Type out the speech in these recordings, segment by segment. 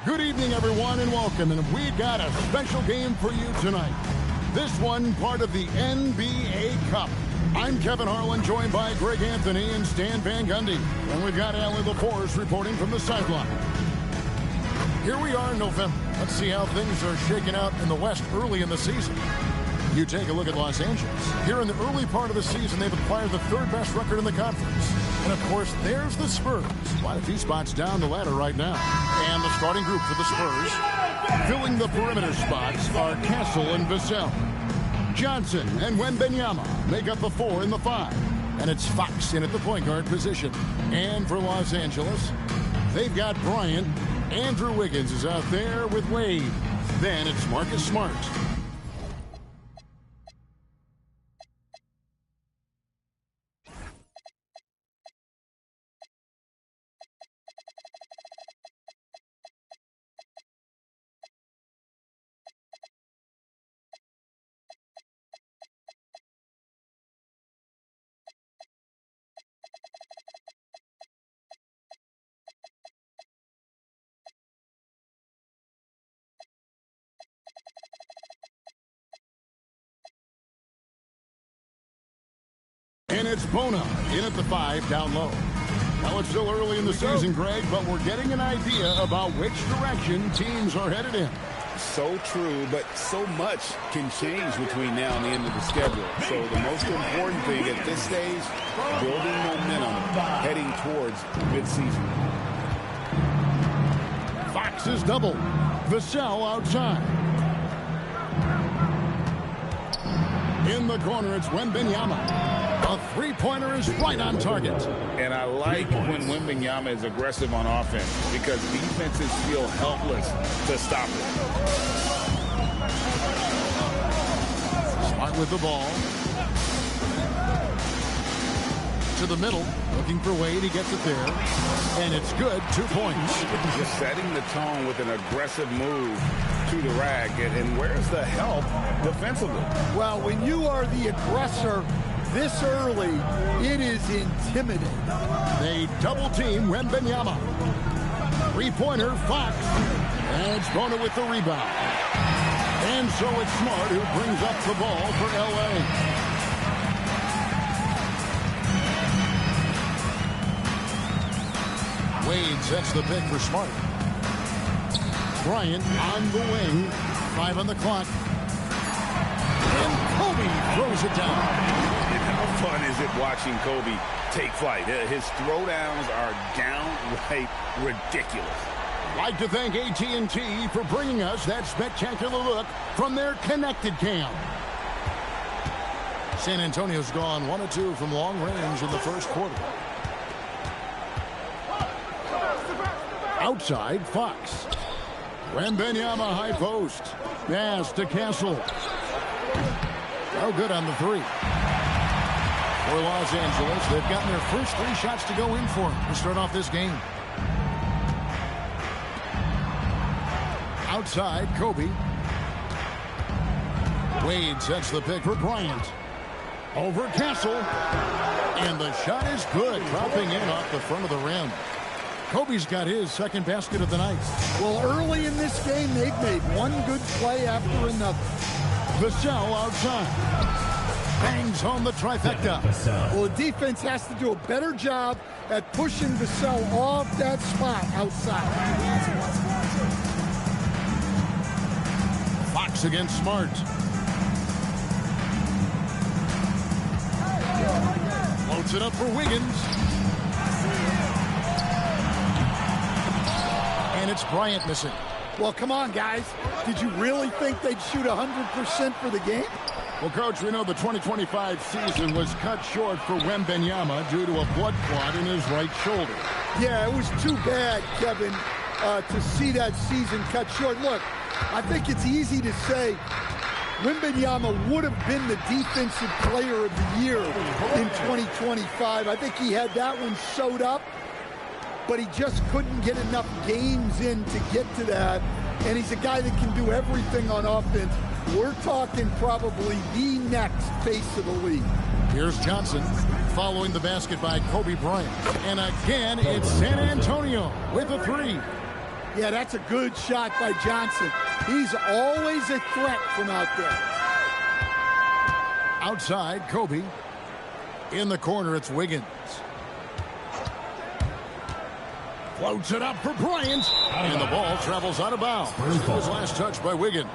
Good evening, everyone, and welcome. And we got a special game for you tonight. This one part of the NBA Cup. I'm Kevin Harlan, joined by Greg Anthony and Stan Van Gundy. And we've got Allie LaForce reporting from the sideline. Here we are in November. Let's see how things are shaking out in the West early in the season. You take a look at Los Angeles. Here in the early part of the season, they've acquired the third best record in the conference. And, of course, there's the Spurs. Quite a few spots down the ladder right now. And the starting group for the Spurs, filling the perimeter spots, are Castle and Vassell. Johnson and Wembanyama make up the 4 and the 5. And it's Fox in at the point guard position. And for Los Angeles, they've got Bryant. Andrew Wiggins is out there with Wade. Then it's Marcus Smart. And it's Bona in at the 5 down low. Now it's still early in the season, Greg, but we're getting an idea about which direction teams are headed in. So true, but so much can change between now and the end of the schedule. So the most important thing at this stage, building momentum heading towards midseason. Fox is double. Vassell outside. In the corner, it's Wembanyama. A three-pointer is right on target. And I like when Wembanyama is aggressive on offense because defenses feel helpless to stop it. Smart with the ball. To the middle, looking for Wade. He gets it there. And it's good, 2 points. Just setting the tone with an aggressive move to the rack. And where's the help defensively? Well, when you are the aggressor this early, it is intimidating. They double-team Wembanyama. Three-pointer, Fox. And it's Bona with the rebound. And so it's Smart who brings up the ball for L.A. Wade sets the pick for Smart. Bryant on the wing. 5 on the clock. And Kobe throws it down. How fun is it watching Kobe take flight? His throwdowns are downright ridiculous. I'd like to thank AT&T for bringing us that spectacular look from their connected cam. San Antonio's gone 1 of 2 from long range in the first quarter. Outside, Fox. Wembanyama high post. Pass to Castle. Oh, good on the 3. For Los Angeles, they've gotten their first 3 shots to go in for them to start off this game. Outside, Kobe. Wade sets the pick for Bryant. Over Castle. And the shot is good, dropping in off the front of the rim. Kobe's got his second basket of the night. Well, early in this game, they've made one good play after another. Vassell outside. Bangs home the trifecta. Well, the defense has to do a better job at pushing Vassell off that spot outside. Fox against Smart. Floats it up for Wiggins. And it's Bryant missing. Well, come on, guys. Did you really think they'd shoot 100% for the game? Well, Coach, we know the 2025 season was cut short for Wembanyama due to a blood clot in his right shoulder. Yeah, it was too bad, Kevin, to see that season cut short. Look, I think it's easy to say Wembanyama would have been the defensive player of the year in 2025. I think he had that one sewed up, but he just couldn't get enough games in to get to that. And he's a guy that can do everything on offense. We're talking probably the next face of the league. Here's Johnson following the basket by Kobe Bryant. And again, it's San Antonio with a 3. Yeah, that's a good shot by Johnson. He's always a threat from out there. Outside, Kobe. In the corner, it's Wiggins. Floats it up for Bryant. And the ball travels out of bounds. It was last touched by Wiggins.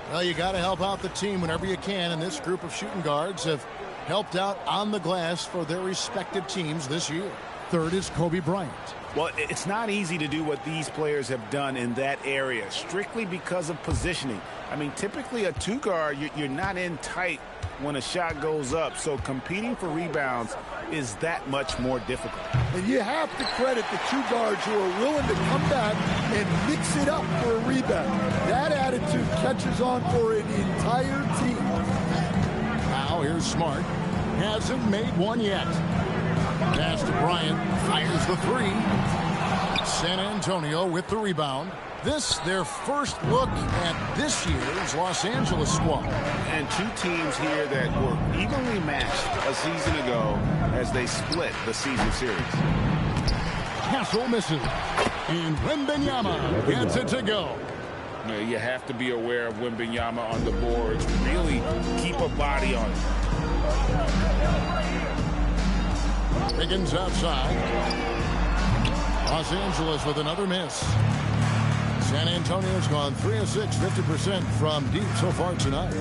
Well, you got to help out the team whenever you can, and this group of shooting guards have helped out on the glass for their respective teams this year. Third is Kobe Bryant. Well, it's not easy to do what these players have done in that area, strictly because of positioning. I mean, typically a two-guard, you're not in tight when a shot goes up, so competing for rebounds is that much more difficult. And you have to credit the two guards who are willing to come back and mix it up for a rebound. That attitude catches on for an entire team. Now here's Smart. Hasn't made one yet. Pass to Bryant. Fires the three. San Antonio with the rebound. This, their first look at this year's Los Angeles squad. And two teams here that were evenly matched a season ago as they split the season series. Castle misses. And Wembanyama gets it to go. You have to be aware of Wembanyama on the boards. Really keep a body on it. Wiggins outside. Los Angeles with another miss. San Antonio's gone 3 of 6, 50% from deep so far tonight.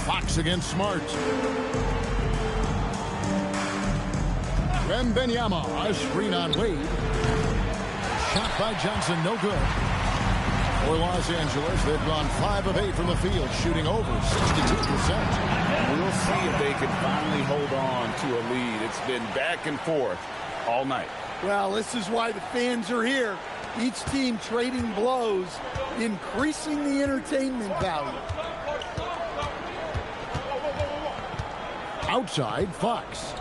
Fox against Smart. Wembanyama, a screen on Wade. Shot by Johnson, no good. For Los Angeles, they've gone 5 of 8 from the field, shooting over 62%. We'll see if they can finally hold on to a lead. It's been back and forth all night. Well, this is why the fans are here. Each team trading blows, increasing the entertainment value. Outside, Fox.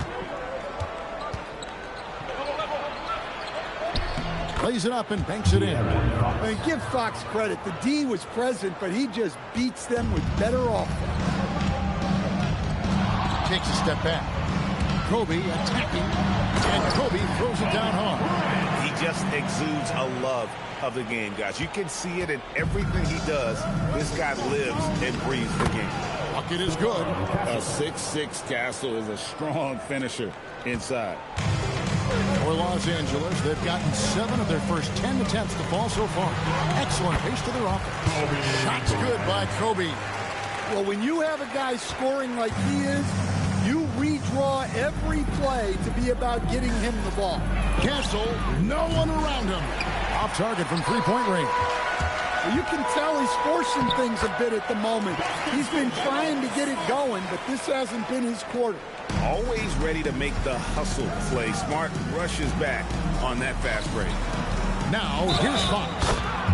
Plays it up and banks it in. And give Fox credit. The D was present, but he just beats them with better offense. Takes a step back. Kobe attacking, and Kobe throws it down hard. He just exudes a love of the game, guys. You can see it in everything he does. This guy lives and breathes the game. Bucket is good. A 6'6" Castle is a strong finisher inside. For Los Angeles, they've gotten 7 of their first 10 attempts to fall so far. Excellent pace to their offense. Shots good by Kobe. Well, when you have a guy scoring like he is, you redraw every play to be about getting him the ball. Castle, no one around him. Off target from three-point range. Well, you can tell he's forcing things a bit at the moment. He's been trying to get it going, but this hasn't been his quarter. Always ready to make the hustle play. Smart rushes back on that fast break. Now, here's Fox.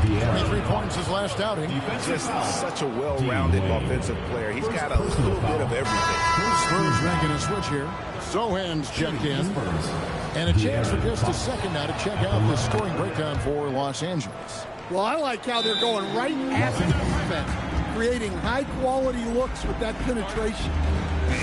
23 points his last outing. Just such a well-rounded offensive player. He's got a little bit of everything. Spurs making a switch here. Sohan's checked in. And a chance for just a second now to check out the scoring breakdown for Los Angeles. Well, I like how they're going right at the defense, creating high-quality looks with that penetration.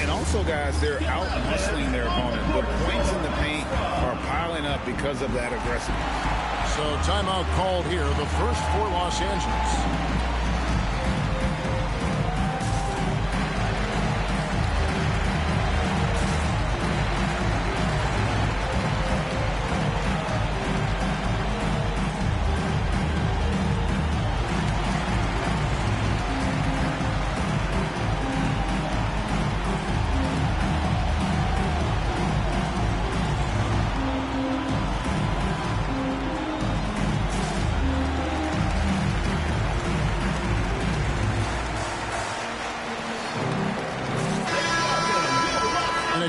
And also, guys, they're out-hustling their opponent. The points in the paint are piling up because of that aggressiveness. So timeout called here, the first for Los Angeles.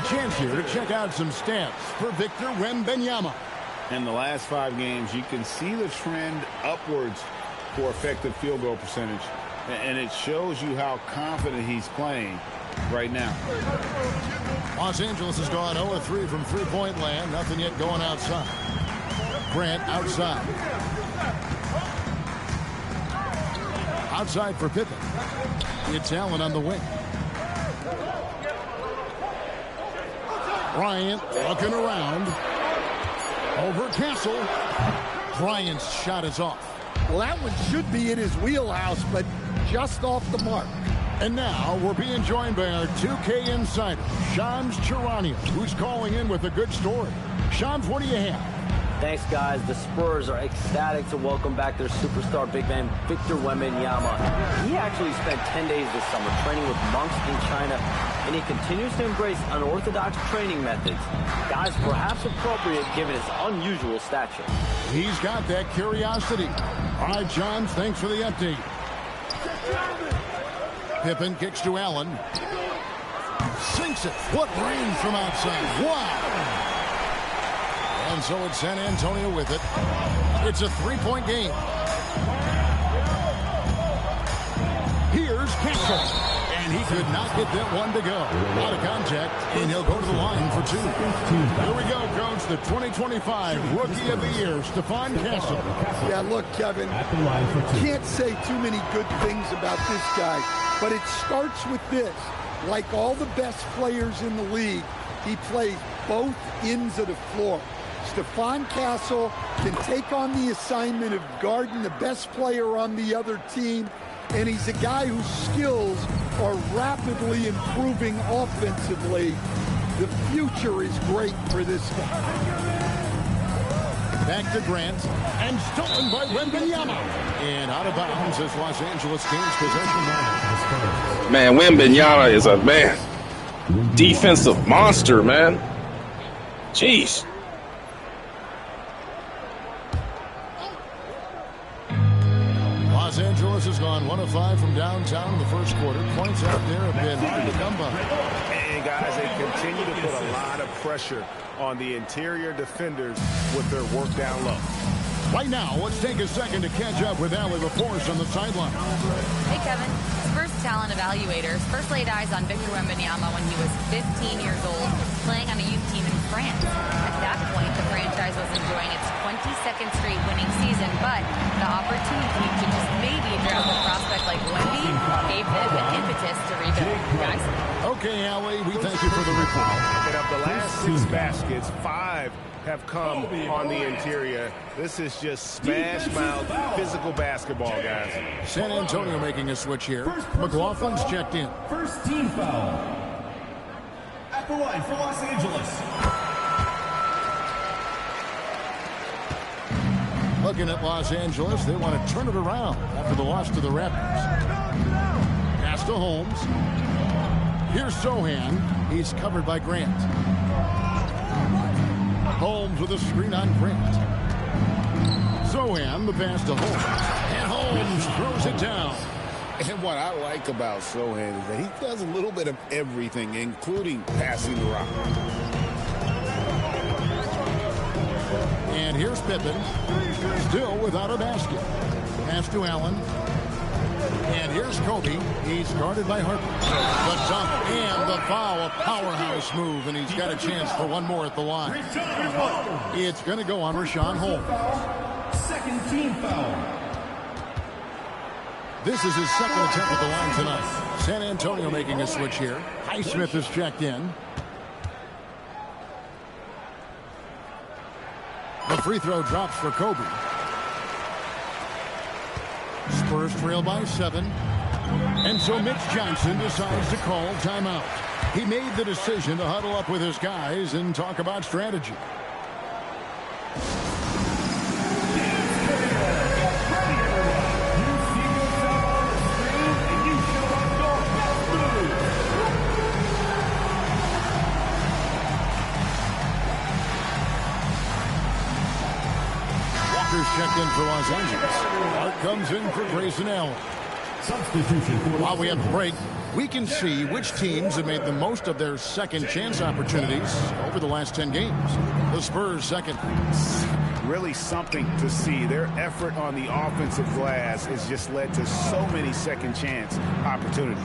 Chance here to check out some stats for Victor Wembanyama. In the last 5 games, you can see the trend upwards for effective field goal percentage. And it shows you how confident he's playing right now. Los Angeles has gone 0-3 from three-point land. Nothing yet going outside. Grant outside. Outside for Pippen. It's Allen on the wing. Bryant looking around. Over Castle. Bryant's shot is off. Well, that one should be in his wheelhouse, but just off the mark. And now we're being joined by our 2K insider, Shams Charania, who's calling in with a good story. Shams, what do you have? Thanks, guys. The Spurs are ecstatic to welcome back their superstar big man, Victor Wembanyama. He actually spent 10 days this summer training with monks in China, and he continues to embrace unorthodox training methods. Guys, perhaps appropriate given his unusual stature. He's got that curiosity. All right, John, thanks for the update. Pippen kicks to Allen. Sinks it. What range from outside. Wow. And so it's San Antonio with it. It's a three-point game. Here's Castle. And he could not get that one to go. Out of contact, and he'll go to the line for two. Here we go, Coach. The 2025 Rookie of the Year, Stephon Castle. Yeah, look, Kevin, can't say too many good things about this guy, but it starts with this. Like all the best players in the league, he plays both ends of the floor. Stephon Castle can take on the assignment of guarding the best player on the other team, and he's a guy whose skills are rapidly improving offensively. The future is great for this guy. Back to Grant, and stolen by Wembanyama. And out of bounds as Los Angeles gains possession now. Man, Wembanyama is a defensive monster, man. Jeez. Los Angeles has gone 1 of 5 from downtown in the first quarter. Points out there have been hard to come by. And guys, they continue to put a lot of pressure on the interior defenders with their work down low. Right now, let's take a second to catch up with Allie LaForce on the sideline. Hey, Kevin. Spurs talent evaluators first laid eyes on Victor Wembanyama when he was 15 years old, playing on a youth team in France. At that point, the franchise was enjoying its 22nd straight winning season, but the opportunity to just maybe draft a prospect like Wemby gave them the impetus to rebuild. Guys? Okay, Allie, we thank you for the report. And of the last 6 baskets, 5 have come on the interior. This is just smash-mouth physical basketball, guys. San Antonio making a switch here. McLaughlin's checked in. First team foul. At the line for Los Angeles. Looking at Los Angeles, they want to turn it around after the loss to the Raptors. Pass to Holmes. Here's Sohan. He's covered by Grant. Holmes with a screen on Grant. Sohan, the pass to Holmes. And Holmes throws it down. And what I like about Sohan is that he does a little bit of everything, including passing the rock. And here's Pippen, still without a basket. Pass to Allen. And here's Kobe. He's guarded by Harper. The dunk and the foul, a powerhouse move, and he's got a chance for one more at the line. It's going to go on Rashawn Holmes. Second team foul. This is his second attempt at the line tonight. San Antonio making a switch here. Highsmith is checked in. The free throw drops for Kobe. Spurs trail by 7. And so Mitch Johnson decides to call timeout. He made the decision to huddle up with his guys and talk about strategy. Checked in for Los Angeles. Art comes in for Grayson Allen. Substitution for While we have the break, we can see which teams have made the most of their second chance opportunities over the last 10 games. The Spurs second. Really something to see. Their effort on the offensive glass has just led to so many second chance opportunities.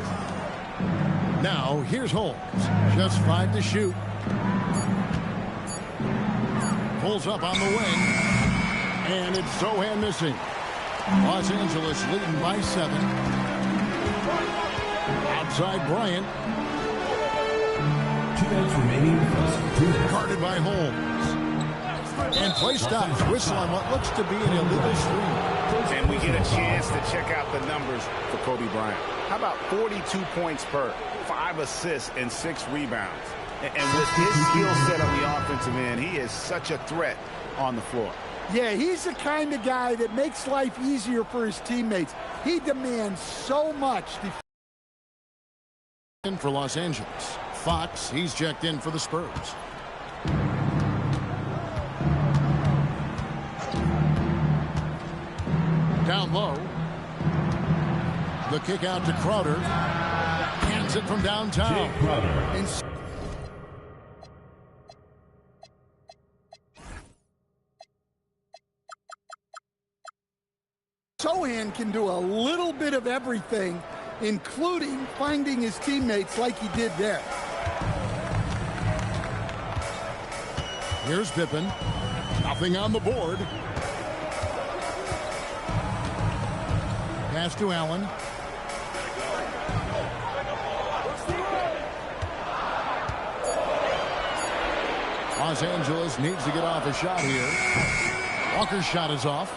Now, here's Holmes. Just 5 to shoot. Pulls up on the wing. And it's Sohan missing. Los Angeles leading by 7. Outside Bryant. 2 minutes remaining. Guarded by Holmes. And play stops. Whistle on what looks to be an illegal screen. And we get a chance to check out the numbers for Kobe Bryant. How about 42 points per, 5 assists, and 6 rebounds? And with his skill set on the offensive end, he is such a threat on the floor. Yeah, he's the kind of guy that makes life easier for his teammates. He demands so much. In for Los Angeles. Fox, he's checked in for the Spurs. Down low. The kick out to Crowder. Hands it from downtown. Sohan can do a little bit of everything, including finding his teammates like he did there. Here's Pippen. Nothing on the board. Pass to Allen. Los Angeles needs to get off a shot here. Walker's shot is off.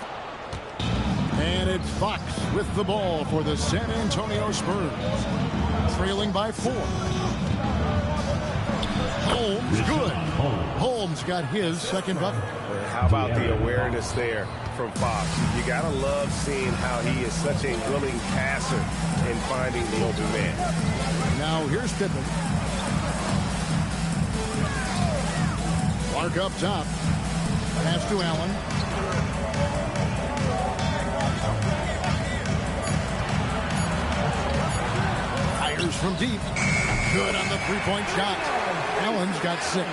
And it's Fox with the ball for the San Antonio Spurs. Trailing by 4. Holmes, good. Holmes got his second bucket. How about the awareness there from Fox? You got to love seeing how he is such a willing passer in finding the open man. Now here's Pippen. Clark up top. Pass to Allen. Fires from deep. Good on the three-point shot. Allen's got 6.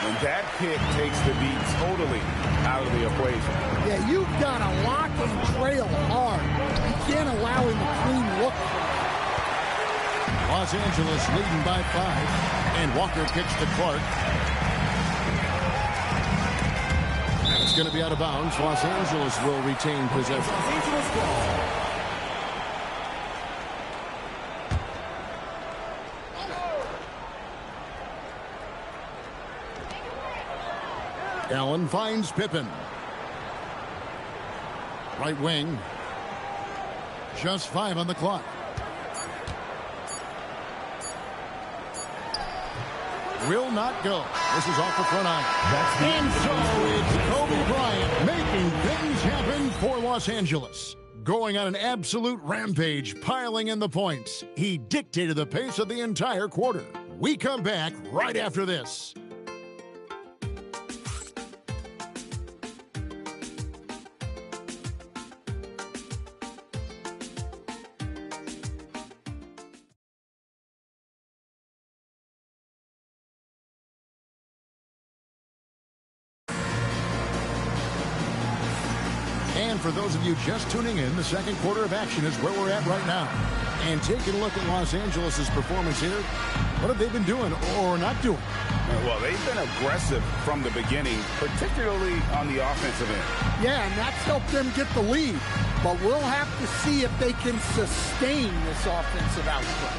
And that pick takes the beat totally out of the equation. Yeah, you've got to lock and trail hard. You can't allow him a clean look. Los Angeles leading by 5. And Walker kicks to Clark. It's going to be out of bounds. Los Angeles will retain possession. Allen finds Pippen. Right wing. Just 5 on the clock. Will not go. This is off the front eye. And so it's Kobe Bryant making things happen for Los Angeles. Going on an absolute rampage, piling in the points. He dictated the pace of the entire quarter. We come back right after this. And for those of you just tuning in, the second quarter of action is where we're at right now. And taking a look at Los Angeles' performance here, what have they been doing or not doing? Well, they've been aggressive from the beginning, particularly on the offensive end. Yeah, and that's helped them get the lead. But we'll have to see if they can sustain this offensive output.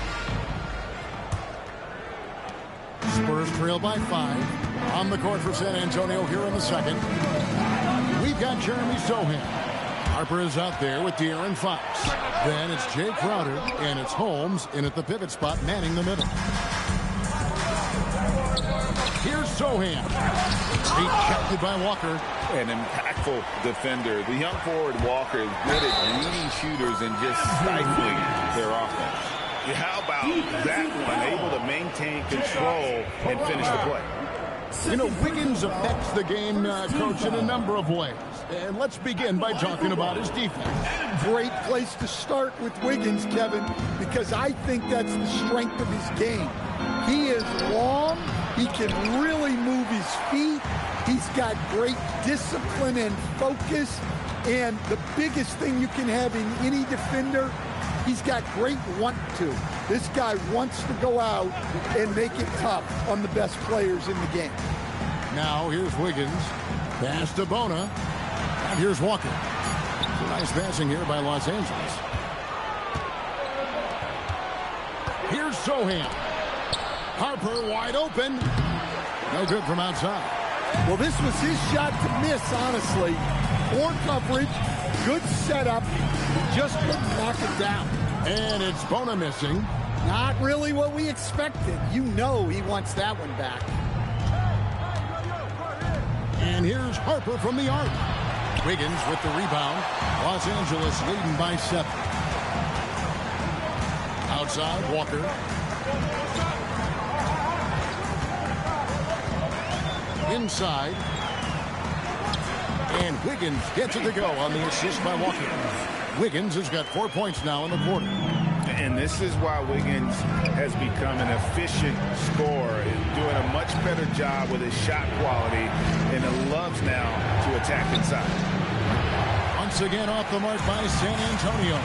Spurs trail by 5. On the court for San Antonio here in the second. We've got Jeremy Sohan. Harper is out there with De'Aaron Fox. Then it's Jay Crowder, and it's Holmes in at the pivot spot, manning the middle. Here's Sohan. Rejected by Walker. An impactful defender. The young forward Walker is good at reading shooters and just stifling their offense. How about that one? Able to maintain control and finish the play. You know, Wiggins affects the game, Coach, in a number of ways. And let's begin by talking about his defense. Great place to start with Wiggins, Kevin, because I think that's the strength of his game. He is long. He can really move his feet. He's got great discipline and focus. And the biggest thing you can have in any defender, he's got great want to. This guy wants to go out and make it tough on the best players in the game. Now here's Wiggins. Pass to Bona. And here's Walker. Nice passing here by Los Angeles. Here's Sohan. Harper wide open. No good from outside. Well, this was his shot to miss, honestly. Poor coverage, good setup, just couldn't knock it down. And it's Bona missing. Not really what we expected. You know he wants that one back. And here's Harper from the arc. Wiggins with the rebound. Los Angeles leading by 7. Outside, Walker. Inside. And Wiggins gets it to go on the assist by Walker. Wiggins has got 4 points now in the quarter. And this is why Wiggins has become an efficient scorer, doing a much better job with his shot quality, and loves now to attack inside. Once again off the mark by San Antonio.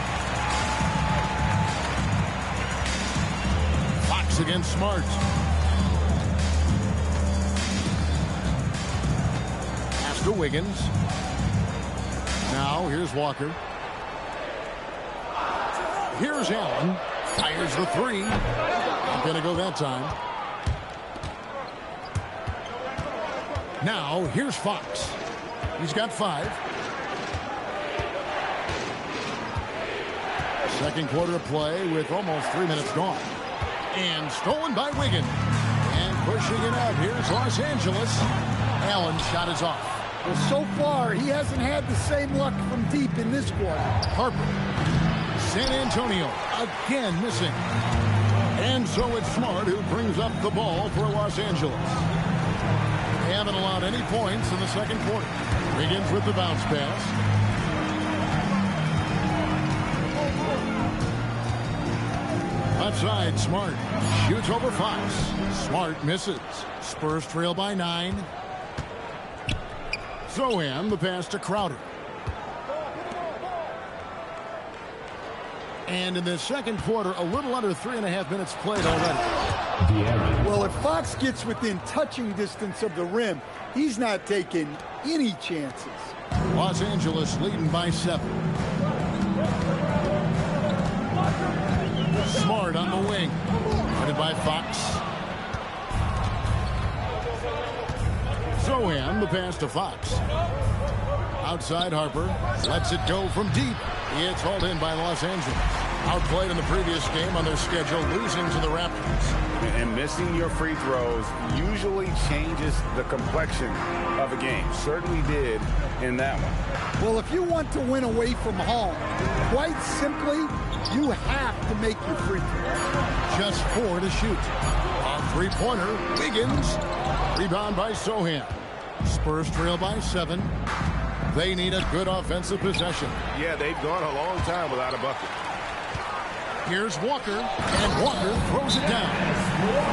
Fox against Smart. Pass to Wiggins. Now here's Walker. Here's Allen. Fires the 3. Not going to go that time. Now here's Fox. He's got 5. Second quarter of play with almost 3 minutes gone. And stolen by Wiggins. And pushing it out. Here's Los Angeles. Allen's shot is off. Well, so far, he hasn't had the same luck from deep in this quarter. Harper. San Antonio again missing. And so it's Smart who brings up the ball for Los Angeles. They haven't allowed any points in the second quarter. Wiggins with the bounce pass. Outside, Smart shoots over Fox. Smart misses. Spurs trail by 9. Zohan, the pass to Crowder. And in the second quarter, a little under 3.5 minutes played already. Well, if Fox gets within touching distance of the rim, he's not taking any chances. Los Angeles leading by 7. Smart on the wing. Guarded by Fox. Zohan, the pass to Fox. Outside, Harper lets it go from deep. It's hauled in by Los Angeles. Outplayed in the previous game on their schedule, losing to the Raptors. And missing your free throws usually changes the complexion of a game. Certainly did in that one. Well, if you want to win away from home, quite simply, you have to make your free throws. Just 4 to shoot. On three-pointer, Wiggins. Rebound by Zohan. Spurs trail by 7. They need a good offensive possession. Yeah, they've gone a long time without a bucket. Here's Walker, and Walker throws it down.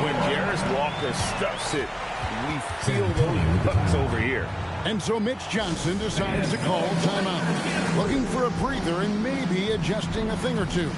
When Jarris Walker stuffs it, we feel those bucks over here. And so Mitch Johnson decides to call timeout. Looking for a breather and maybe adjusting a thing or two.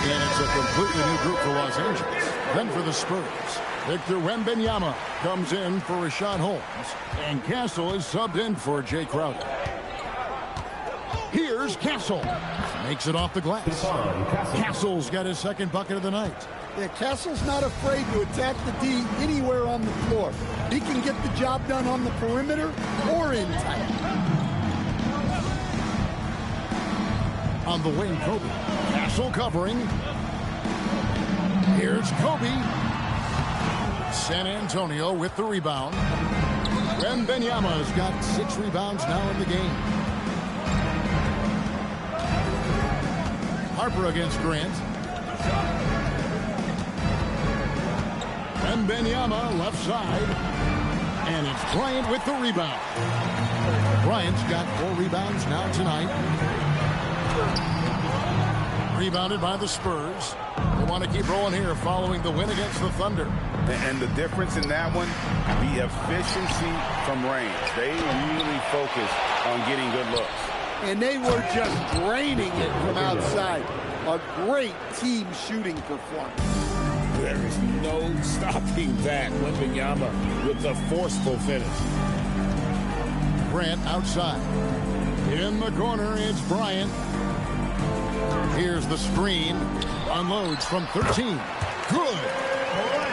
And it's a completely new group for Los Angeles. Then for the Spurs, Victor Wembanyama comes in for Rashad Holmes. And Castle is subbed in for Jay Crowder. Here's Castle. Makes it off the glass. Castle's got his second bucket of the night. Yeah, Castle's not afraid to attack the D anywhere on the floor. He can get the job done on the perimeter or in tight. On the wing, Kobe. Castle covering. Here's Kobe. San Antonio with the rebound. Wembanyama's got 6 rebounds now in the game. Harper against Grant. Wembanyama left side. And it's Bryant with the rebound. Bryant's got 4 rebounds now tonight. Rebounded by the Spurs. They want to keep rolling here following the win against the Thunder. And the difference in that one, the efficiency from range. They really focused on getting good looks. And they were just draining it from outside. A great team shooting performance. There is no stopping that. Wembanyama with the forceful finish. Grant outside. In the corner, it's Bryant. Here's the screen. Unloads from 13. Good.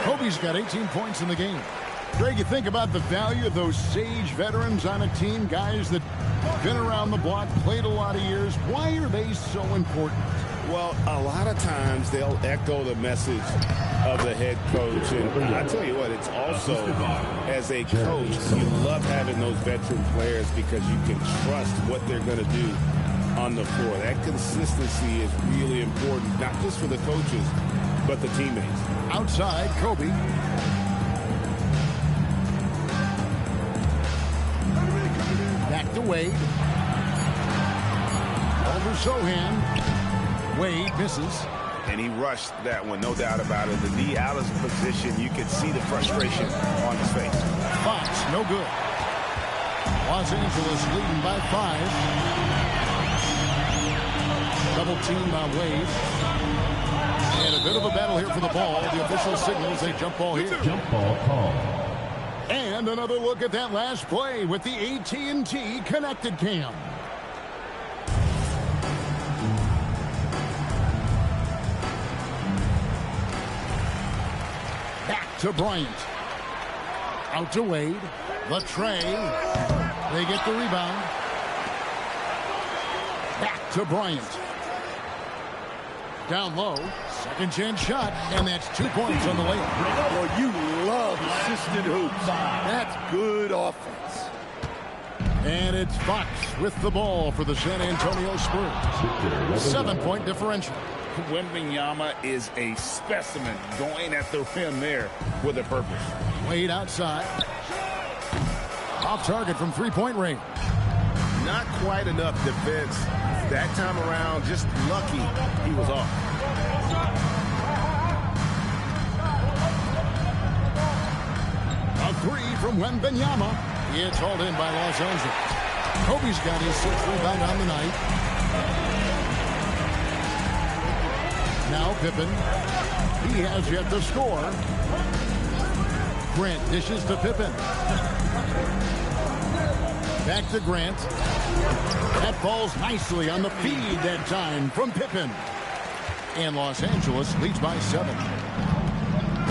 Kobe's got 18 points in the game. Greg, you think about the value of those sage veterans on a team, guys that been around the block, played a lot of years. Why are they so important? Well, a lot of times they'll echo the message of the head coach. And I tell you what, it's also, as a coach, you love having those veteran players because you can trust what they're going to do on the floor. That consistency is really important, not just for the coaches, but the teammates. Outside, Kobe. Back to Wade. Over Sohan. Wade misses. And he rushed that one, no doubt about it. The knee out of position, you could see the frustration on his face. Fox, no good. Los Angeles leading by 5. Double team on Wade. And a bit of a battle here for the ball. The official signals a jump ball here. Jump ball call. And another look at that last play with the AT&T connected cam. Back to Bryant. Out to Wade. The tray. They get the rebound. Back to Bryant. Down low. Second chance shot. And that's 2 points on the layup. Well, you love assisted hoops. That's good offense. And it's Fox with the ball for the San Antonio Spurs. 7-point differential. Wembanyama is a specimen going at the rim there with a purpose. Wade outside. Off target from three-point range. Not quite enough defense that time around. Just lucky he was off. A three from Wembanyama. It's hauled in by Los Angeles. Kobe's got his 6th rebound on the night. Now Pippen. He has yet to score. Grant dishes to Pippen. Back to Grant. That falls nicely on the feed that time from Pippen. And Los Angeles leads by 7.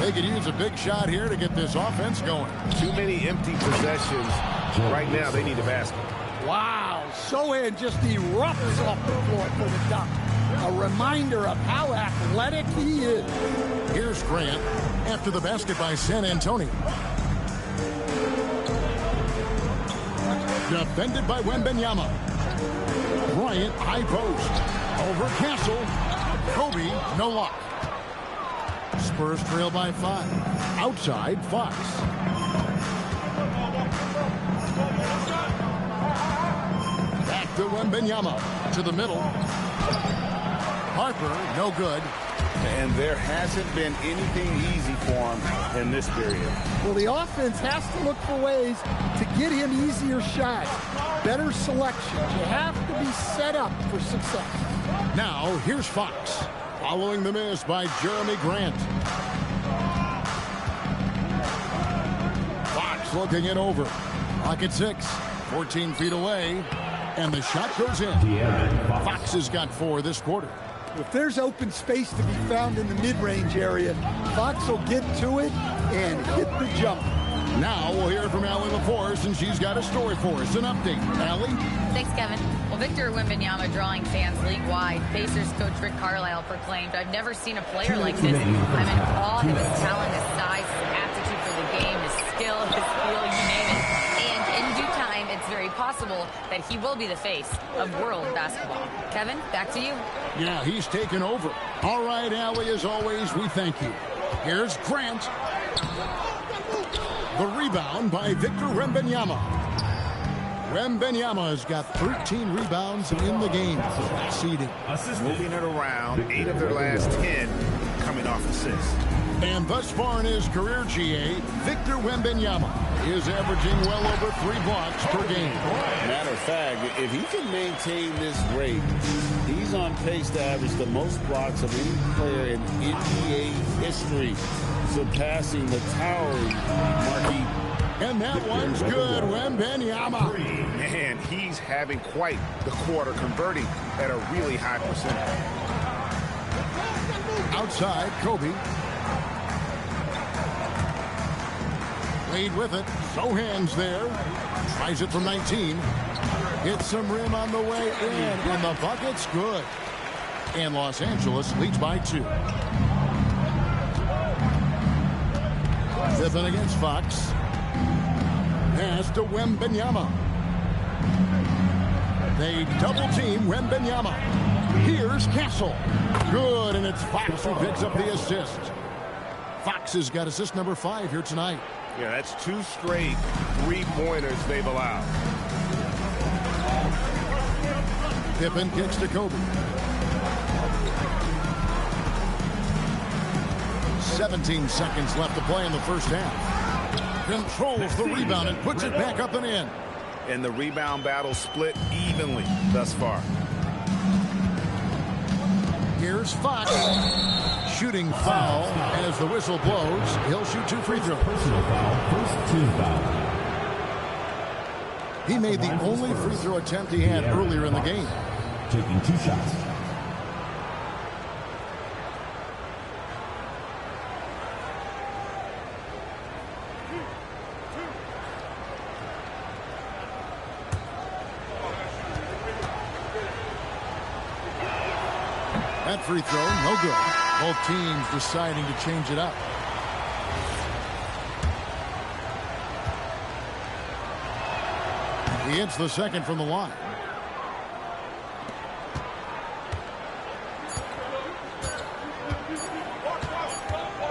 They could use a big shot here to get this offense going. Too many empty possessions. Right now they need a basket. Wow, Sohan just erupts off the floor for the dunk. A reminder of how athletic he is. Here's Grant after the basket by San Antonio. Defended by Wembanyama. Bryant, high post. Over Castle. Kobe, no luck. Spurs trail by 5. Outside, Fox. Back to Wembanyama. To the middle. Harper, no good. And there hasn't been anything easy for him in this period. Well, the offense has to look for ways to get him easier shots, better selection. You have to be set up for success. Now, here's Fox. Following the miss by Jeremy Grant. Fox looking it over. Clock at 6. 14 feet away. And the shot goes in. Fox has got 4 this quarter. If there's open space to be found in the mid-range area, Fox will get to it and hit the jump. Now we'll hear from Allie LaForce, and she's got a story for us. An update. Allie? Thanks, Kevin. Well, Victor Wembanyama drawing fans league-wide. Pacers coach Rick Carlisle proclaimed, "I've never seen a player like this. I'm in awe of his talent, his size, his aptitude for the game, his skill, his feel, you name it. And in due time, it's very possible that he will be the face of world basketball." Kevin, back to you. Yeah, he's taken over. All right, Allie, as always, we thank you. Here's Grant. The rebound by Victor Wembanyama. Wembanyama has got 13 rebounds in the game. Seeding. Moving it around. 8 of their last 10 coming off assists. And thus far in his career, GA, Victor Wembanyama is averaging well over 3 blocks per game. Matter of fact, if he can maintain this rate, he's He's on pace to average the most blocks of any player in NBA history, surpassing the towering Marquis. And that one's good. Wembanyama. Man, he's having quite the quarter, converting at a really high percentage. Outside, Kobe. Lead with it. So hands there. Tries it from 19. Hits some rim on the way in. And the bucket's good. And Los Angeles leads by 2. Pippen against Fox. Pass to Wembanyama. They double team Wembanyama. Here's Castle. Good, and it's Fox who picks up the assist. Fox has got assist number 5 here tonight. Yeah, that's 2 straight 3-pointers they've allowed. Pippen kicks to Kobe. 17 seconds left to play in the first half. Controls the rebound and puts it back up and in. And the rebound battle split evenly thus far. Here's Fox. Shooting foul as the whistle blows. He'll shoot 2 free throws. Personal foul, first team foul. He made the only free throw attempt he had earlier in the game. Taking 2 shots. That free throw, no good. Both teams deciding to change it up. He hits the second from the line.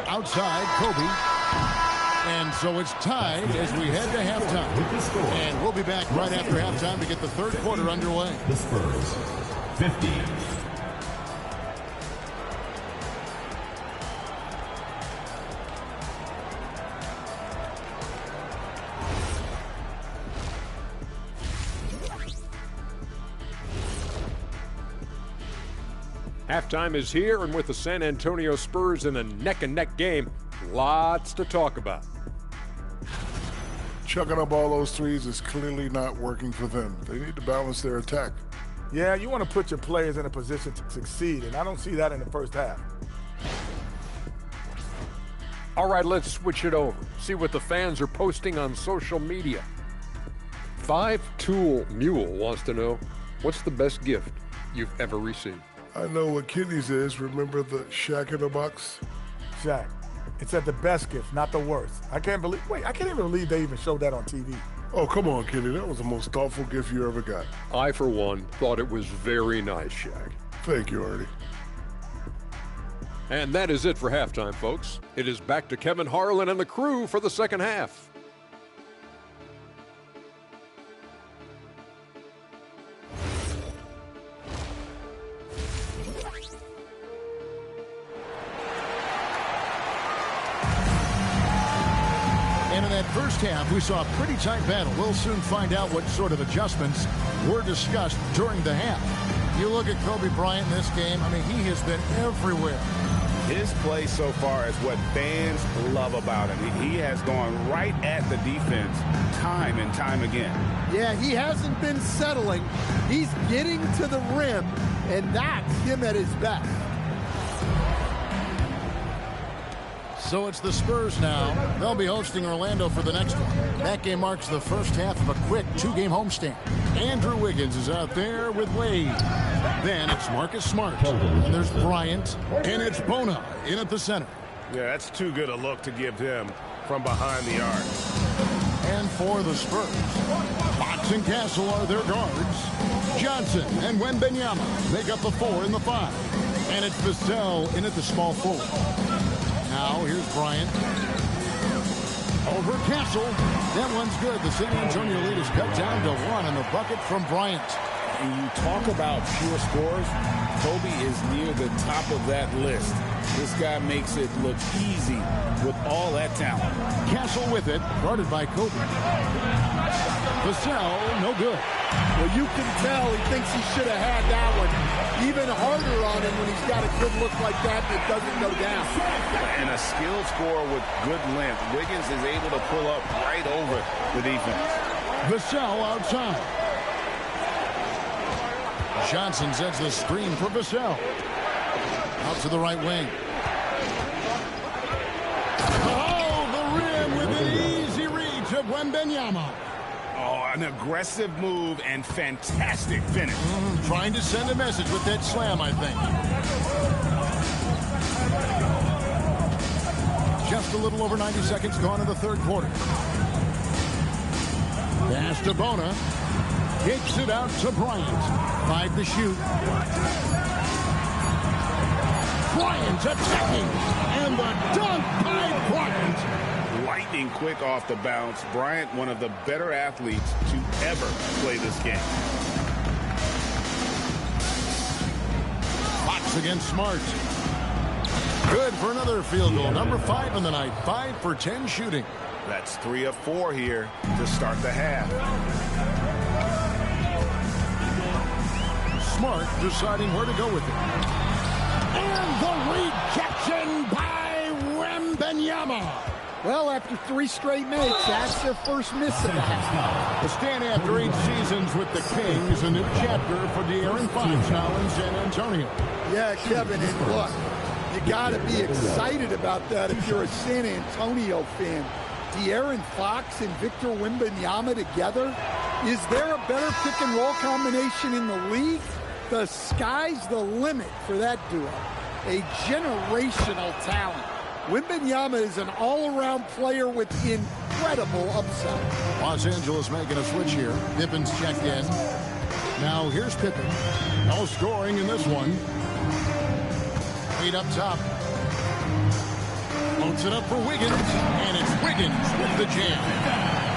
Outside, Kobe. And so it's tied as we head to halftime. And we'll be back right after halftime to get the third quarter underway. The Spurs, 50. Halftime is here, and with the San Antonio Spurs in a neck-and-neck game, lots to talk about. Chucking up all those threes is clearly not working for them. They need to balance their attack. Yeah, you want to put your players in a position to succeed, and I don't see that in the first half. All right, let's switch it over. See what the fans are posting on social media. 5-Tool Mule wants to know, what's the best gift you've ever received? I know what kidneys is. Remember the Shaq in a box? Shaq, it said the best gift, not the worst. I can't even believe they even showed that on TV. Oh, come on, Kenny. That was the most thoughtful gift you ever got. I, for one, thought it was very nice, Shaq. Thank you, Artie. And that is it for halftime, folks. It is back to Kevin Harlan and the crew for the second half. And in that first half, we saw a pretty tight battle. We'll soon find out what sort of adjustments were discussed during the half. You look at Kobe Bryant in this game, I mean, he has been everywhere. His play so far is what fans love about him. He has gone right at the defense time and time again. Yeah, he hasn't been settling. He's getting to the rim, and that's him at his best. So it's the Spurs now. They'll be hosting Orlando for the next one. That game marks the first half of a quick 2-game homestand. Andrew Wiggins is out there with Wade. Then it's Marcus Smart. And there's Bryant. And it's Bona in at the center. Yeah, that's too good a look to give him from behind the arc. And for the Spurs, Fox and Castle are their guards. Johnson and Wembanyama make up the 4 and the 5. And it's Vassell in at the small forward. Now, here's Bryant. Over Castle. That one's good. The San Antonio lead is cut down to 1 in the bucket from Bryant. When you talk about pure scores, Kobe is near the top of that list. This guy makes it look easy with all that talent. Castle with it, guarded by Kobe. Vassell, no good. Well, you can tell he thinks he should have had that one. Even harder on him when he's got a good look like that and it doesn't go down. And a skilled scorer with good length. Wiggins is able to pull up right over the defense. Vassell outside. Johnson sets the screen for Vassell. Out to the right wing. Oh, the rim with an easy reach of Wembanyama. Oh, an aggressive move and fantastic finish. Trying to send a message with that slam, I think. Just a little over 90 seconds gone in the third quarter. Pass to Bona. Kicks it out to Bryant. 5 to shoot. Bryant attacking. And the dunk by Bryant. Lightning quick off the bounce. Bryant, one of the better athletes to ever play this game. Fox against Smart. Good for another field goal. Number 5 in the night. 5 for 10 shooting. That's 3 of 4 here to start the half. Smart deciding where to go with it. And the rejection by Wembanyama. Well, after 3 straight makes, that's their first miss of the half. The stand after 8 seasons with the Kings, a new chapter for De'Aaron Fox now in San Antonio. Yeah, Kevin, and look, you got to be excited about that if you're a San Antonio fan. De'Aaron Fox and Victor Wembanyama together? Is there a better pick-and-roll combination in the league? The sky's the limit for that duo. A generational talent. Wembanyama is an all-around player with incredible upside. Los Angeles making a switch here. Pippen's checked in. Now here's Pippen. No scoring in this one. Wade up top. Floats it up for Wiggins. And it's Wiggins with the jam.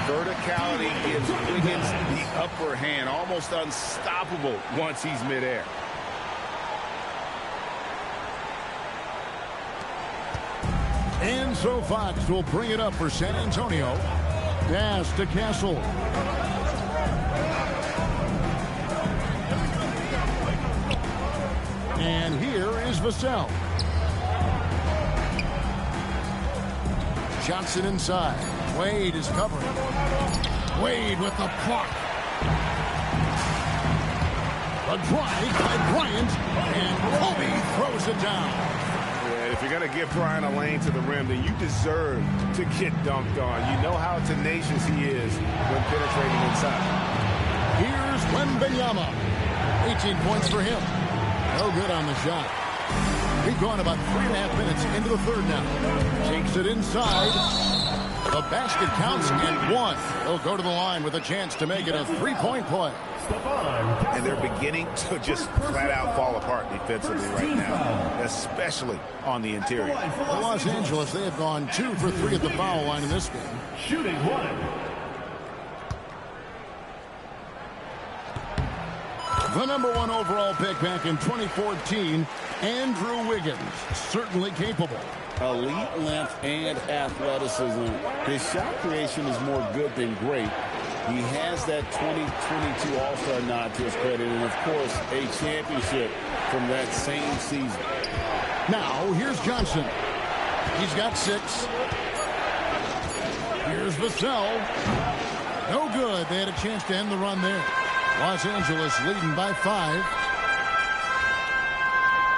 Verticality gives Wiggins the upper hand. Almost unstoppable once he's midair. And so Fox will bring it up for San Antonio. Pass to Castle. And here is Vassell. Johnson inside. Wade is covering. Wade with the block. A drive by Bryant. And Kobe throws it down. If you're going to give Bryant a lane to the rim, then you deserve to get dunked on. You know how tenacious he is when penetrating inside. Here's Wembanyama. 18 points for him. No good on the shot. We've gone about 3.5 minutes into the third now. Takes it inside. The basket counts and 1. He'll go to the line with a chance to make it a 3-point play. And they're beginning to just flat out fall apart defensively right now, especially on the interior. For Los Angeles, they have gone 2 for 3 at the foul line in this game. Shooting 1. The number 1 overall pick back in 2014, Andrew Wiggins, certainly capable. Elite length and athleticism. His shot creation is more good than great. He has that 2022 All-Star nod to his credit, and of course, a championship from that same season. Now, here's Johnson. He's got 6. Here's Vassell. No good. They had a chance to end the run there. Los Angeles leading by 5.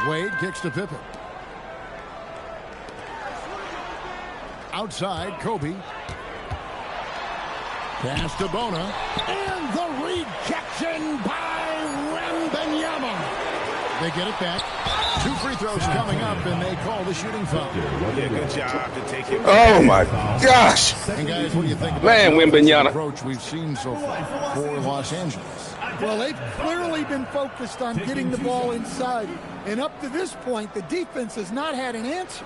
Wade kicks to Pippen. Outside, Kobe. Pass to Bona. And the rejection by Wembanyama. They get it back. 2 free throws coming up, and they call the shooting foul. Yeah, good job to take it. Oh, my gosh. And guys, what do you think about Man, the Wembanyama approach we've seen so far for Los Angeles? Well, they've clearly been focused on getting the ball inside. And up to this point, the defense has not had an answer.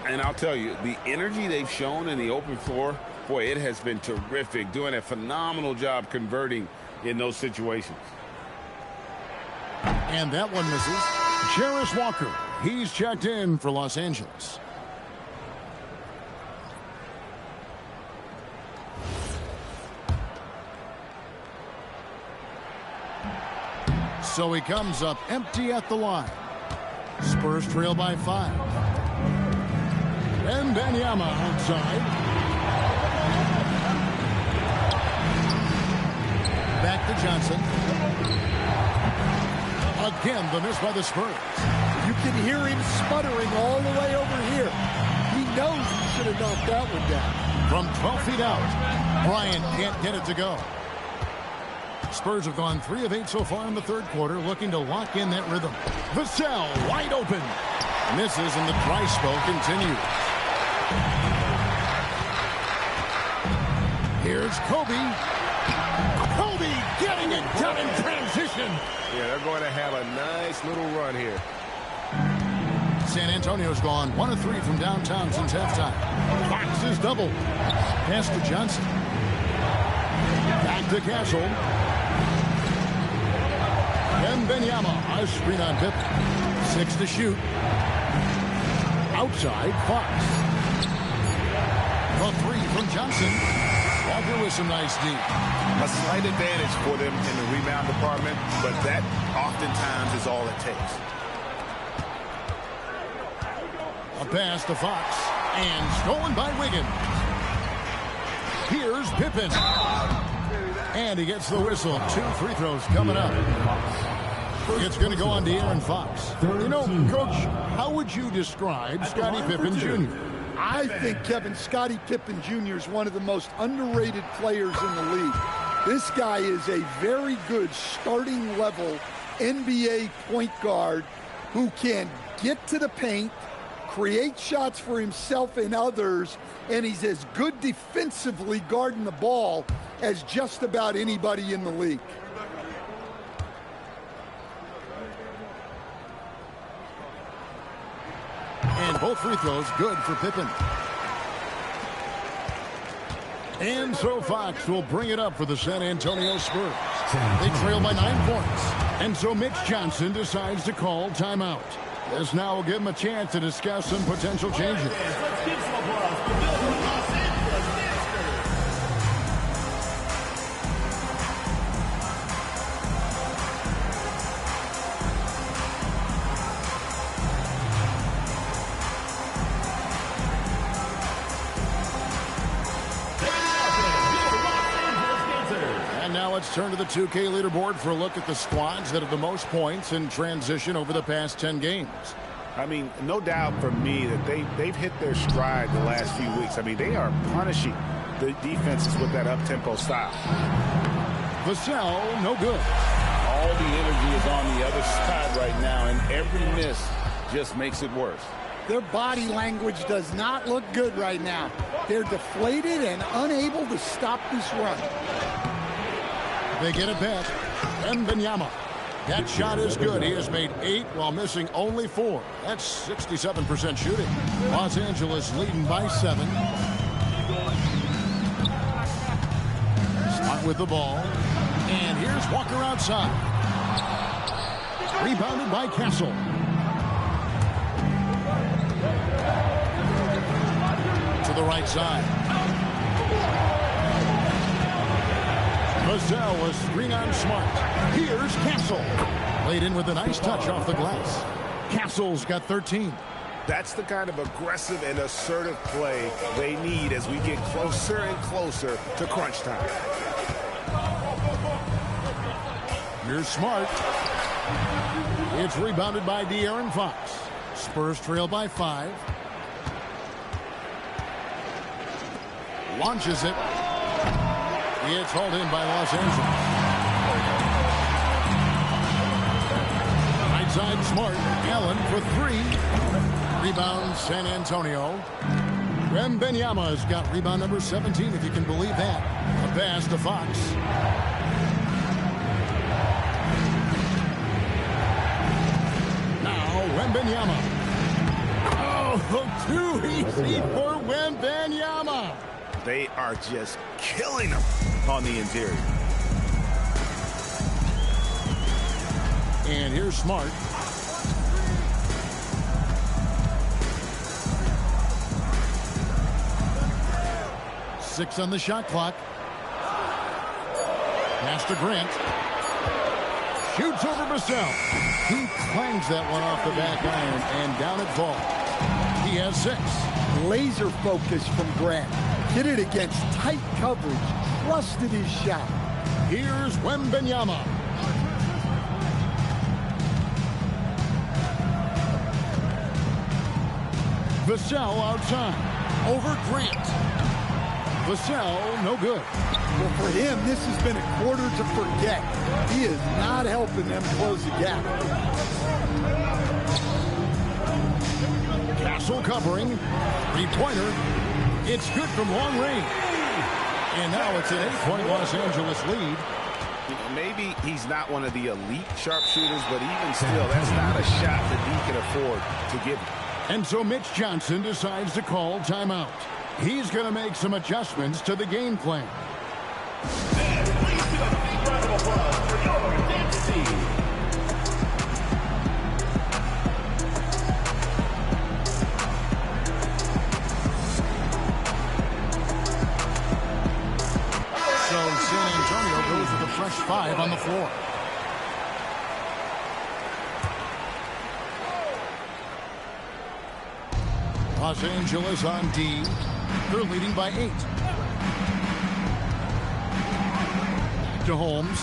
And I'll tell you, the energy they've shown in the open floor, boy, it has been terrific. Doing a phenomenal job converting in those situations. And that one misses. Jarris Walker, he's checked in for Los Angeles. So he comes up empty at the line. Spurs trail by 5. Wembanyama outside. Back to Johnson. Again, the miss by the Spurs. You can hear him sputtering all the way over here. He knows he should have knocked that one down. From 12 feet out, Bryant can't get it to go. Spurs have gone 3 of 8 so far in the third quarter, looking to lock in that rhythm. Vassell wide open. Misses, and the dry spell continues. Here's Kobe. Kobe getting it done in transition. Yeah, they're going to have a nice little run here. San Antonio's gone 1 of 3 from downtown since halftime. Fox is double. Pass to Johnson. Back to Castle. Wembanyama, a screen on Pippen. 6 to shoot. Outside, Fox. The 3 from Johnson. Walker with some nice D. A slight advantage for them in the rebound department, but that oftentimes is all it takes. A pass to Fox, and stolen by Wiggins. Here's Pippen. And he gets the whistle. 2 free throws coming up. It's going to go on to Aaron Fox. You know, Coach, how would you describe Scottie Pippen Jr.? I think, Kevin, Scottie Pippen Jr. is one of the most underrated players in the league. This guy is a very good starting level NBA point guard who can get to the paint, create shots for himself and others, and he's as good defensively guarding the ball as just about anybody in the league. And both free throws good for Pippen. And so Fox will bring it up for the San Antonio Spurs. They trail by 9 points. And so Mitch Johnson decides to call timeout. This now will give him a chance to discuss some potential changes. Let's give some applause for the Los Angeles Spurs. And now let's turn to the 2K leaderboard for a look at the squads that have the most points in transition over the past 10 games. I mean, no doubt for me that they've hit their stride the last few weeks. I mean, they are punishing the defenses with that up-tempo style. Vassell, no good. All the energy is on the other side right now, and every miss just makes it worse. Their body language does not look good right now. They're deflated and unable to stop this run. They get it back. Wembanyama. That shot is good. He has made 8 while missing only 4. That's 67% shooting. Los Angeles leading by 7. Smart with the ball. And here's Walker outside. Rebounded by Castle. To the right side. Vassell was screen on Smart. Here's Castle. Laid in with a nice touch off the glass. Castle's got 13. That's the kind of aggressive and assertive play they need as we get closer and closer to crunch time. Here's Smart. It's rebounded by De'Aaron Fox. Spurs trail by 5. Launches it. It's hauled in by Los Angeles. Right side, Smart. Allen for 3. Rebound, San Antonio. Wembanyama's got rebound number 17, if you can believe that. A pass to Fox. Now, Wembanyama. Oh, too easy for Wembanyama. They are just killing them on the interior. And here's Smart. Six on the shot clock. Pass to Grant. Shoots over Vassell. He clangs that one off the back iron and down it falls. He has 6. Laser focus from Grant. Hit it against tight coverage. Trusted his shot. Here's Wembanyama. Vassell outside. Over Grant. Vassell, no good. Well, for him, this has been a quarter to forget. He is not helping them close the gap. Castle covering. Three-pointer. It's good from long range. And now it's an 8-point Los Angeles lead. Maybe he's not one of the elite sharpshooters, but even still, that's not a shot that he can afford to give him. And so Mitch Johnson decides to call timeout. He's going to make some adjustments to the game plan. And please give a big round of applause for your dance team. So San Antonio goes with a fresh 5 on the floor. Los Angeles on D. They're leading by 8. To Holmes.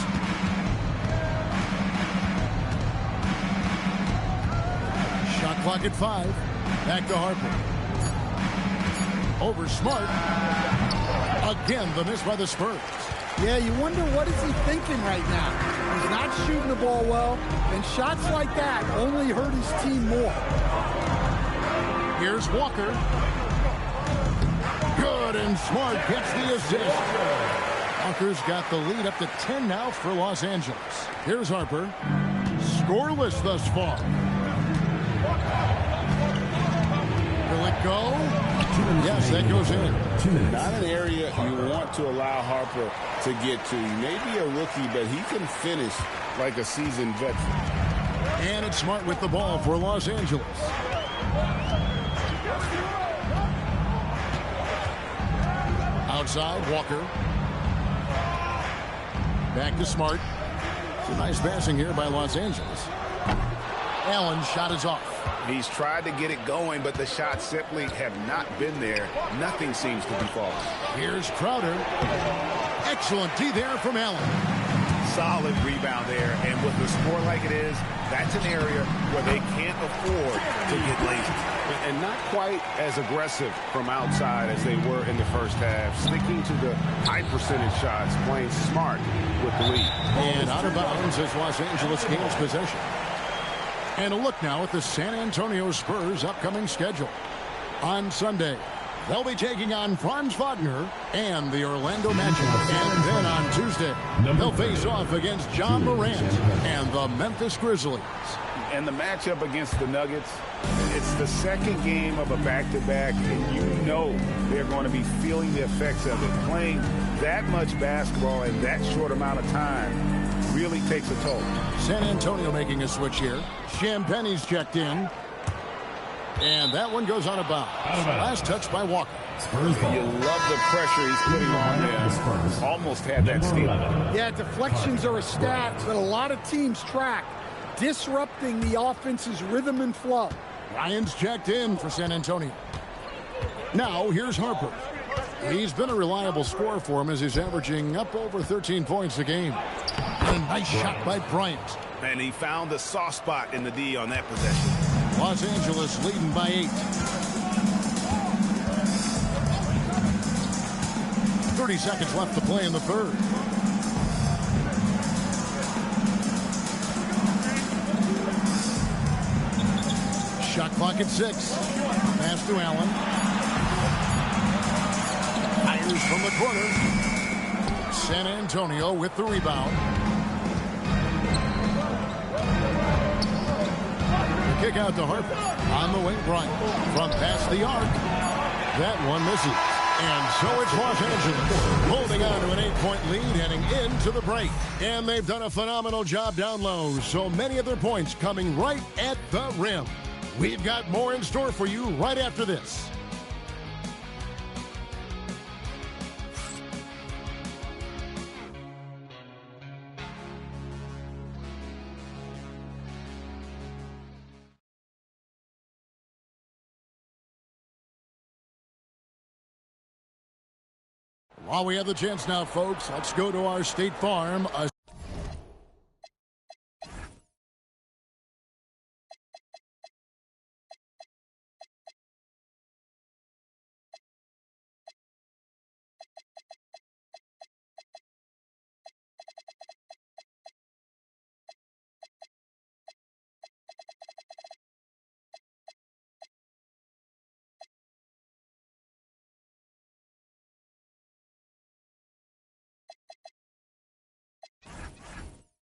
Shot clock at 5. Back to Harper. Over Smart. Again, the miss by the Spurs. Yeah, you wonder what is he thinking right now. He's not shooting the ball well, and shots like that only hurt his team more. Here's Walker. Good, and Smart gets the assist. Walker's got the lead up to 10 now for Los Angeles. Here's Harper. Scoreless thus far. Will it go? Yes, that goes in. Not an area you want to allow Harper to get to. He may be a rookie, but he can finish like a seasoned veteran. And it's Smart with the ball for Los Angeles. Outside, Walker. Back to Smart. It's a nice passing here by Los Angeles. Allen's shot is off. He's tried to get it going, but the shots simply have not been there. Nothing seems to be falling. Here's Crowder. Excellent D there from Allen. Solid rebound there, and with the score like it is, that's an area where they can't afford to get lazy. And not quite as aggressive from outside as they were in the first half, sticking to the high percentage shots, playing smart with the lead. And out of bounds as Los Angeles gains possession. And a look now at the San Antonio Spurs' upcoming schedule. On Sunday, they'll be taking on Franz Wagner and the Orlando Magic. And then on Tuesday, they'll face off against John Morant and the Memphis Grizzlies. And the matchup against the Nuggets, it's the second game of a back-to-back, and you know they're going to be feeling the effects of it. Playing that much basketball in that short amount of time really takes a toll. San Antonio making a switch here. Champagne's checked in. And that one goes on a bounce. Last touch by Walker. You love the pressure he's putting on them. Almost had that steal. Yeah, deflections are a stat that a lot of teams track, disrupting the offense's rhythm and flow. Ryan's checked in for San Antonio. Now, here's Harper. He's been a reliable scorer for him as he's averaging up over 13 points a game. And a nice shot by Bryant. And he found the soft spot in the D on that possession. Los Angeles leading by 8. 30 seconds left to play in the third. Shot clock at 6. Pass to Allen. Fires from the corner. San Antonio with the rebound. The kick out to Harper. On the wing, Bryant. From past the arc. That one misses. And so it's Los Angeles holding on to an 8-point lead heading into the break. And they've done a phenomenal job down low. So many of their points coming right at the rim. We've got more in store for you right after this. While we have the chance now, folks, let's go to our State Farm.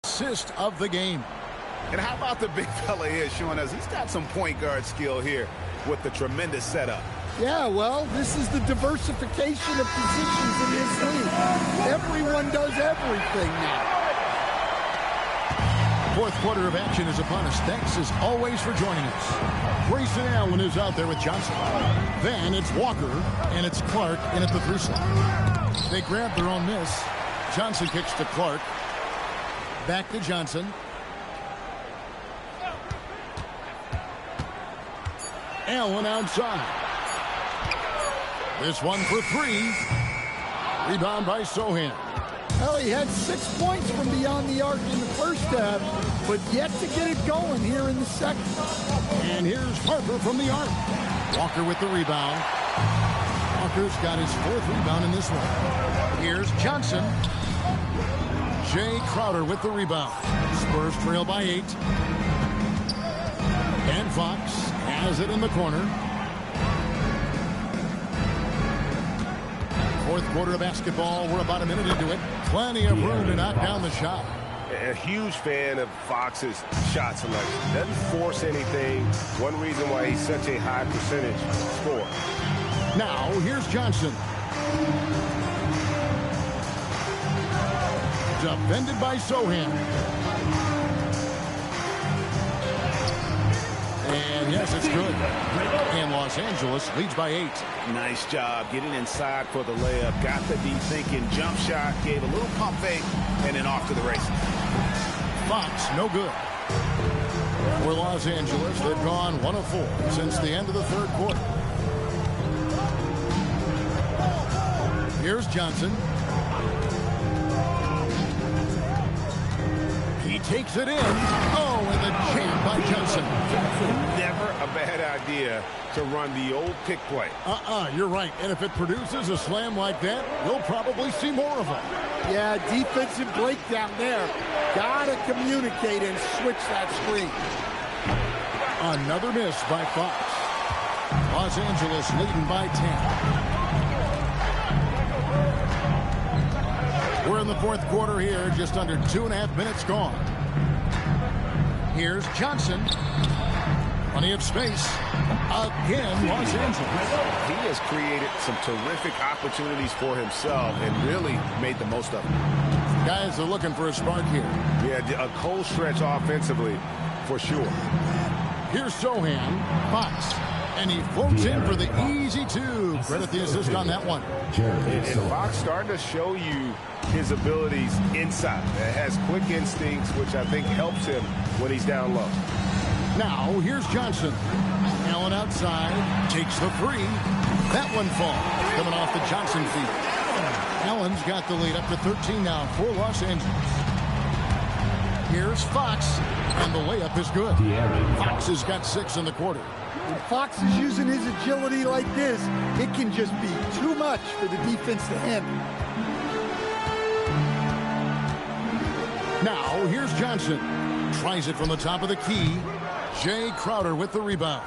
Assist of the game. And how about the big fella here showing us he's got some point guard skill here with the tremendous setup. Yeah, well, this is the diversification of positions in this league. Everyone does everything now. Fourth quarter of action is upon us. Thanks as always for joining us. Grayson Allen is out there with Johnson. Then it's Walker and it's Clark in at the 3 slot. They grab their own miss. Johnson kicks to Clark. Back to Johnson. Allen outside. This one for 3. Rebound by Sohan. Well, he had 6 points from beyond the arc in the first half, but yet to get it going here in the second. And here's Harper from the arc. Walker with the rebound. Walker's got his 4th rebound in this one. Here's Johnson. Jay Crowder with the rebound. Spurs trail by 8. And Fox has it in the corner. Fourth quarter of basketball. We're about a minute into it. Plenty of room to knock down the shot. A huge fan of Fox's shot selection. Doesn't force anything. One reason why he's such a high percentage scorer. Now, here's Johnson. Defended by Sohan. And yes, it's good. And Los Angeles leads by 8. Nice job getting inside for the layup. Got the deep thinking jump shot. Gave a little pump fake. And then off to the races. Fox, no good. For Los Angeles, they've gone 1 of 4 since the end of the third quarter. Here's Johnson. He takes it in. Oh, and the jam by Johnson. Never a bad idea to run the old pick play. You're right. And if it produces a slam like that, we'll probably see more of them. Yeah, defensive breakdown there. Gotta communicate and switch that screen. Another miss by Fox. Los Angeles leading by 10. We're in the fourth quarter here, just under 2.5 minutes gone. Here's Johnson. Plenty of space. Again, Los Angeles. He has created some terrific opportunities for himself and really made the most of them. Guys are looking for a spark here. Yeah, a cold stretch offensively for sure. Here's Sohan. Fox. And he floats in for the easy 2. Credit the assist on that one. And Fox starting to show you his abilities inside. Has quick instincts, which I think helps him when he's down low. Now, here's Johnson. Allen outside. Takes the 3. That one falls. Coming off the Johnson feed. Allen's got the lead up to 13 now for Los Angeles. Here's Fox. And the layup is good. Fox has got 6 in the quarter. When Fox is using his agility like this, it can just be too much for the defense to handle. Now, here's Johnson. Tries it from the top of the key. Jay Crowder with the rebound.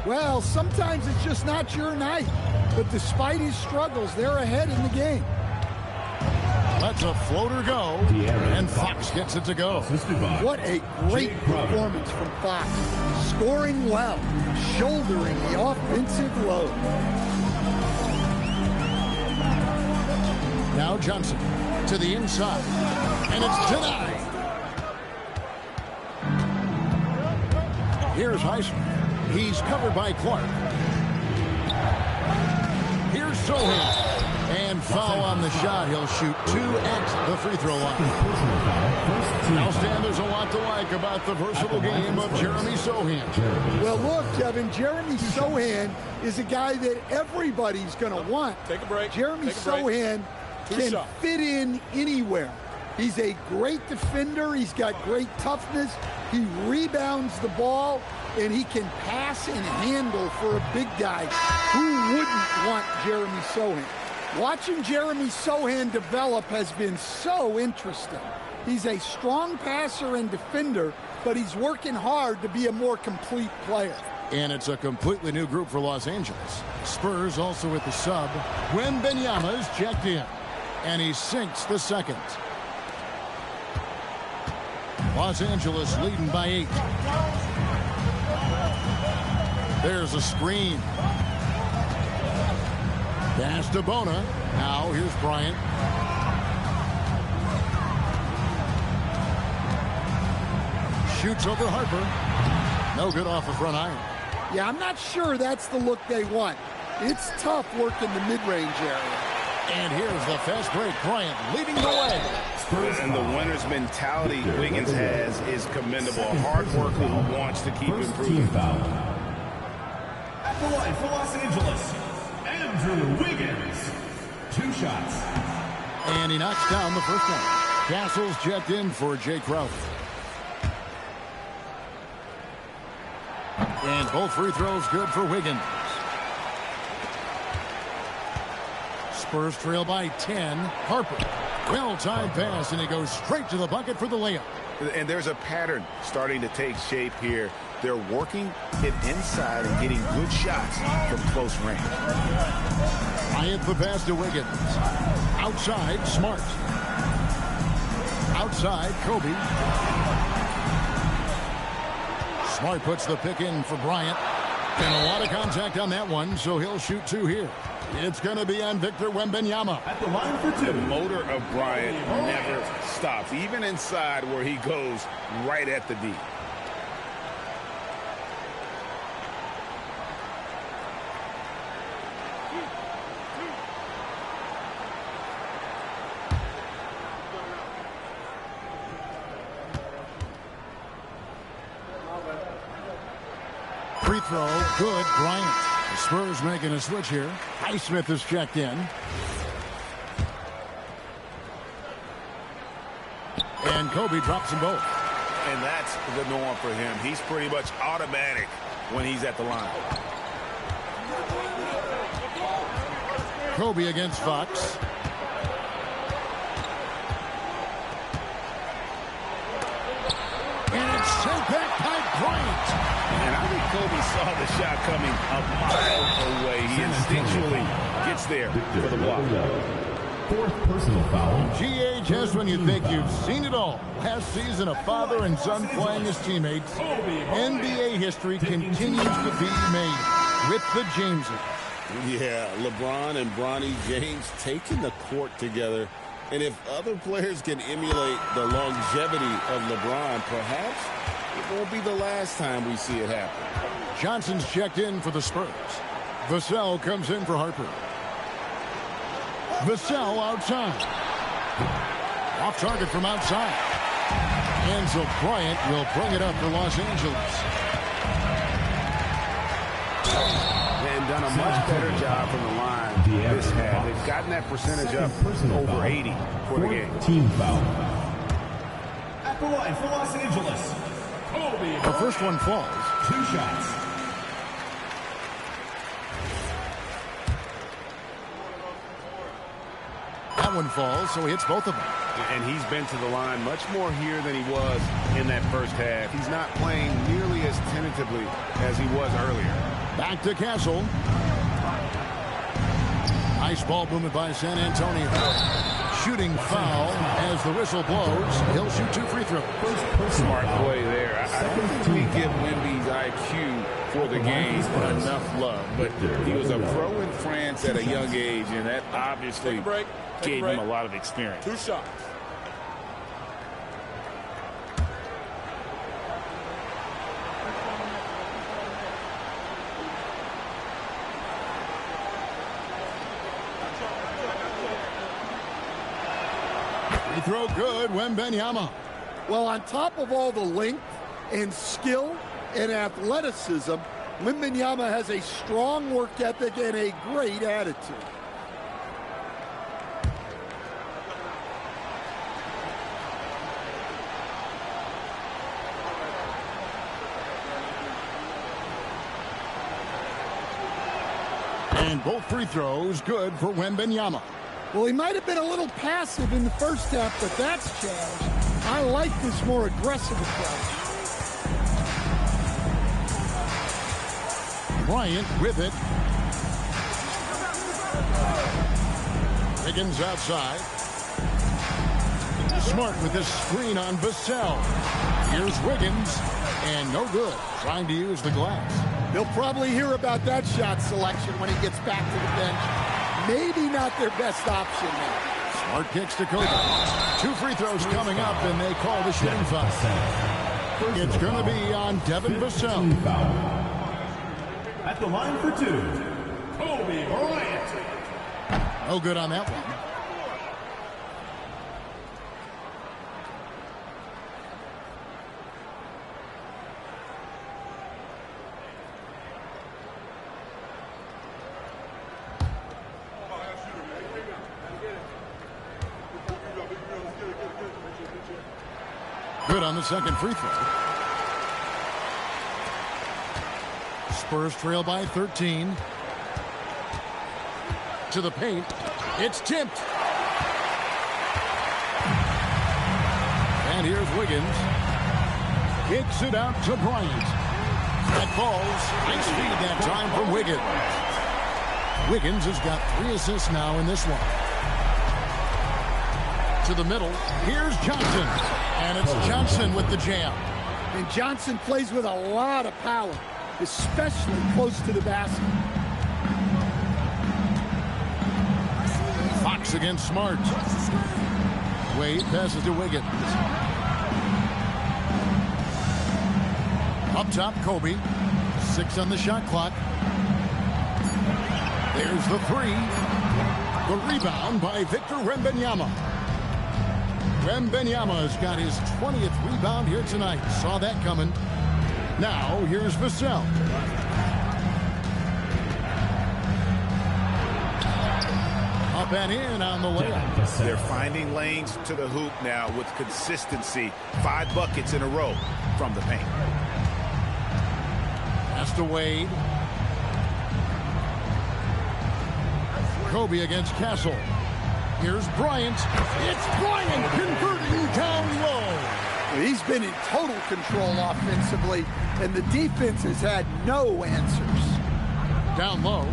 Well, sometimes it's just not your night. But despite his struggles, they're ahead in the game. Lets a floater go. And Fox gets it to go. What a great performance from Fox. Scoring well. Shouldering the offensive load. Now Johnson to the inside. And it's denied. Here's Heisman. He's covered by Clark. Here's Sohan. And foul on the shot. He'll shoot 2 at the free throw line. Now, Stan, there's a lot to like about the versatile game of Jeremy Sohan. Well, look, Kevin, Jeremy Sohan is a guy that everybody's going to want. Take a break. Jeremy Sohan can fit in anywhere. He's a great defender. He's got great toughness. He rebounds the ball, and he can pass and handle for a big guy. Who wouldn't want Jeremy Sochan? Watching Jeremy Sochan develop has been so interesting. He's a strong passer and defender, but he's working hard to be a more complete player. And it's a completely new group for Los Angeles. Spurs also with the sub. Wembanyama's checked in, and he sinks the second. Los Angeles leading by 8. There's a screen. Pass to Bona. Now here's Bryant. Shoots over Harper. No good off the front iron. Yeah, I'm not sure that's the look they want. It's tough working the mid-range area. And here's the fast break. Bryant leading the way. And the winner's mentality Wiggins has is commendable. A hard worker who wants to keep improving. At the line for Los Angeles, Andrew Wiggins. 2 shots. And he knocks down the first one. Castle's checked in for Jay Crowder. And both free throws good for Wiggins. Spurs trail by 10. Harper. Well-timed pass, and he goes straight to the bucket for the layup. And there's a pattern starting to take shape here. They're working it inside and getting good shots from close range. Bryant the pass to Wiggins. Outside, Smart. Outside, Kobe. Smart puts the pick in for Bryant. And a lot of contact on that one, so he'll shoot 2 here. It's going to be on Victor Wembanyama. At the line for 2. The motor of Bryant never stops, even inside where he goes right at the D. Free throw, good, Bryant. The Spurs making a switch here. Highsmith is checked in. And Kobe drops them both. And that's the norm for him. He's pretty much automatic when he's at the line. Kobe against Fox. And it's sent back by Bryant. And I think Kobe saw the shot coming a mile away. He instinctually gets there for the block. 4th personal foul. GA, just when you think you've seen it all. Last season, a father and son playing as teammates. NBA history continues to be made with the Jameses. Yeah, LeBron and Bronny James taking the court together. And if other players can emulate the longevity of LeBron, perhaps it won't be the last time we see it happen. Johnson's checked in for the Spurs. Vassell comes in for Harper. Vassell outside. Off target from outside. And so Bryant will bring it up for Los Angeles. And done a much better job from the line this half. They've gotten that percentage up over 80 for the game. Team foul. At the line for Los Angeles, Kobe. The first one falls. 2 shots. That one falls, so he hits both of them. And he's been to the line much more here than he was in that first half. He's not playing nearly as tentatively as he was earlier. Back to Castle. Nice ball movement by San Antonio. Shooting foul as the whistle blows. He'll shoot 2 free throws. Smart play there. I don't think we give Wemby's IQ for the game enough love, but he was a pro in France at a young age, and that obviously gave him a lot of experience. 2 shots. Free throw good, Wembanyama. Well, on top of all the length and skill and athleticism, Wembanyama has a strong work ethic and a great attitude. And both free throws good for Wembanyama. Well, he might have been a little passive in the first half, but that's changed. I like this more aggressive approach. Bryant with it. Higgins outside. Smart with this screen on Vassell. Here's Wiggins, and no good. Trying to use the glass. They'll probably hear about that shot selection when he gets back to the bench. Maybe not their best option now. Smart kicks to Kobe. 2 free throws coming up, and they call the shooting foul. It's going to be on Devin Vassell. At the line for 2, Kobe Bryant. No good on that one. Good on the second free throw. Spurs trail by 13. To the paint. It's tipped. And here's Wiggins. Kicks it out to Bryant. That falls. Nice feed that time from Wiggins. Wiggins has got 3 assists now in this one. To the middle. Here's Johnson. And it's Johnson with the jam. And Johnson plays with a lot of power, especially close to the basket. Fox against Smart. Wade passes to Wiggins. Up top, Kobe. 6 on the shot clock. There's the 3. The rebound by Victor Wembanyama. Wembanyama's got his 20th rebound here tonight. Saw that coming. Now, here's Vassell. Up and in on the layup. They're finding lanes to the hoop now with consistency. 5 buckets in a row from the paint. Pass to Wade. Kobe against Castle. Here's Bryant. It's Bryant converting down low. He's been in total control offensively, and the defense has had no answers. Down low.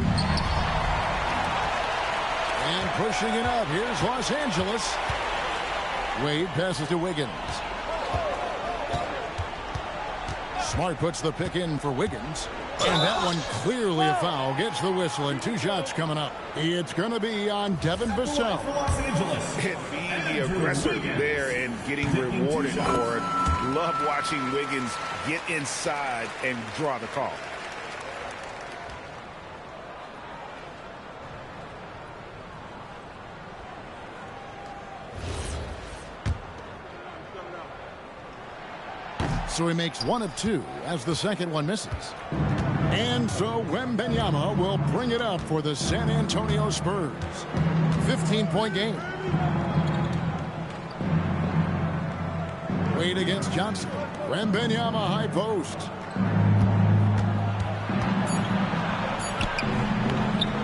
And pushing it up. Here's Los Angeles. Wade passes to Wiggins. Smart puts the pick in for Wiggins. And that one clearly a foul. Gets the whistle, and 2 shots coming up. It's going to be on Devin Vassell. And being the aggressor there and getting rewarded for it. Love watching Wiggins get inside and draw the call. So he makes 1 of 2 as the second one misses. And so Wembanyama will bring it up for the San Antonio Spurs. 15-point game. Wade against Johnson. Wembanyama high post.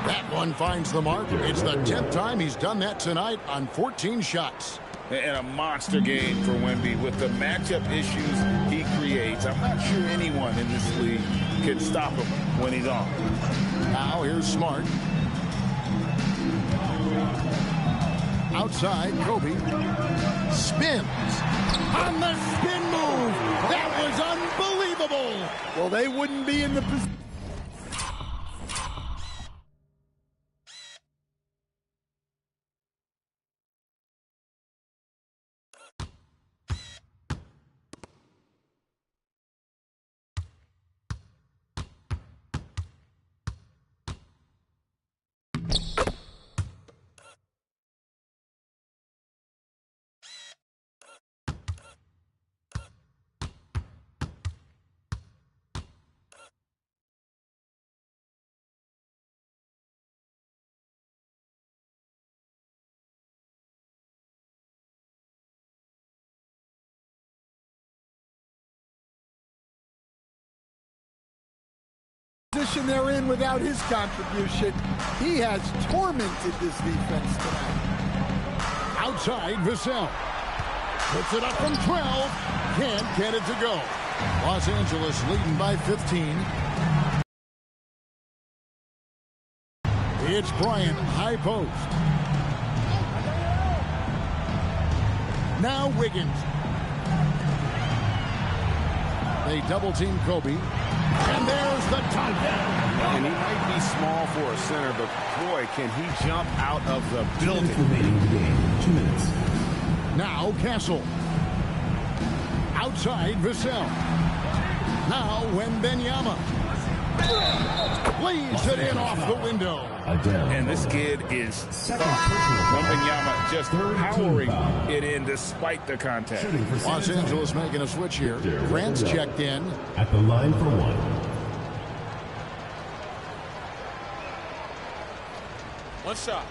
That one finds the mark. It's the 10th time he's done that tonight on 14 shots. And a monster game for Wemby with the matchup issues he creates. I'm not sure anyone in this league can stop him when he's on. Now here's Smart. Outside, Kobe. Spins. On the spin move. That was unbelievable. Well, they wouldn't be in the position. position they're in without his contribution. He has tormented this defense tonight. Outside, Vassell. Puts it up from 12. Can't get it to go. Los Angeles leading by 15. It's Bryant, high post. Now Wiggins. They double-team Kobe. And there's the top. And he might be small for a center, but boy, can he jump out of the building. Remaining in the game. 2 minutes. Now Castle. Outside Vassell. Now Wembanyama. Lays it in off the window. And this kid is Wembanyama just powering it in despite the contact. Los Angeles making a switch here. Grant's checked in. At the line for one. One shot.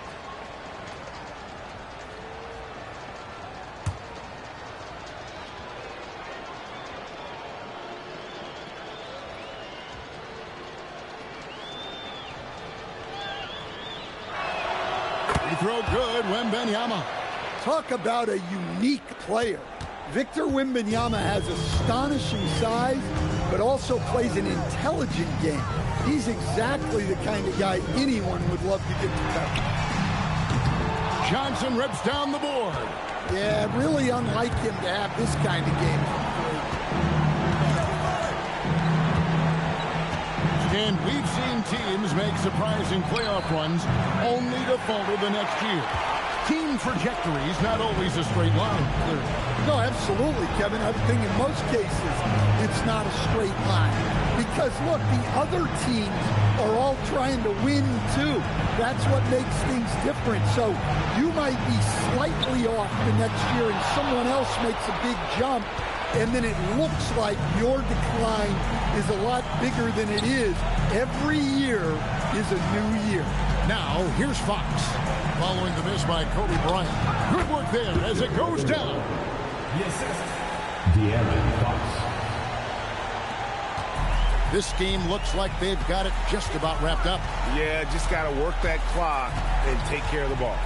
Throw good, Wembanyama. Talk about a unique player. Victor Wembanyama has astonishing size, but also plays an intelligent game. He's exactly the kind of guy anyone would love to get to cover. Johnson rips down the board. Yeah, really unlike him to have this kind of game. And we've seen teams make surprising playoff runs only to falter the next year. Team trajectories not always a straight line. No, absolutely, Kevin. I think in most cases it's not a straight line. Because, look, the other teams are all trying to win, too. That's what makes things different. So you might be slightly off the next year and someone else makes a big jump, and then it looks like your decline is a lot bigger than it is. Every year is a new year. Now, here's Fox. Following the miss by Kobe Bryant. Good work there as it goes down. The assist. De'Aaron Fox. This game looks like they've got it just about wrapped up. Yeah, just got to work that clock and take care of the ball.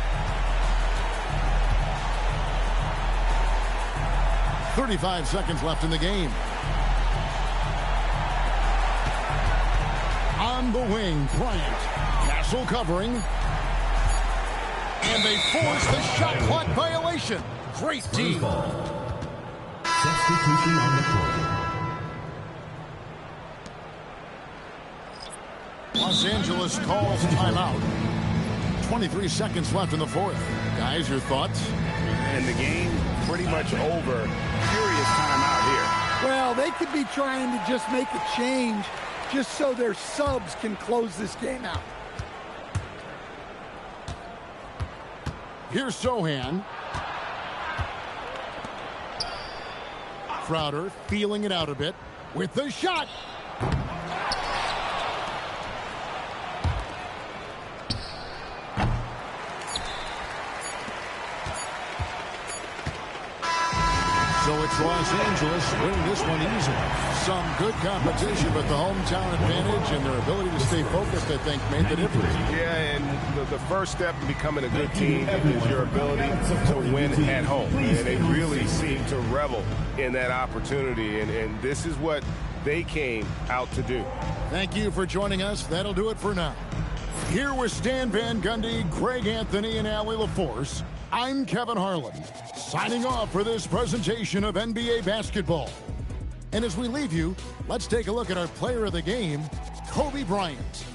35 seconds left in the game. On the wing, Bryant. Castle covering. And they force the shot clock violation. Great team. Substitution on the court. Los Angeles calls timeout. 23 seconds left in the fourth. Guys, your thoughts? And the game pretty much over. Furious timeout here. Well, they could be trying to just make a change just so their subs can close this game out. Here's Sohan. Crowder feeling it out a bit with the shot. So it's Los Angeles winning this one easily. Some good competition, but the hometown advantage and their ability to stay focused, I think, made the difference. Yeah, and the first step in becoming a good team is your ability to win at home. And they really seem to revel in that opportunity, and this is what they came out to do. Thank you for joining us. That'll do it for now. Here with Stan Van Gundy, Greg Anthony, and Allie LaForce, I'm Kevin Harlan, signing off for this presentation of NBA basketball. And as we leave you, let's take a look at our player of the game, Kobe Bryant.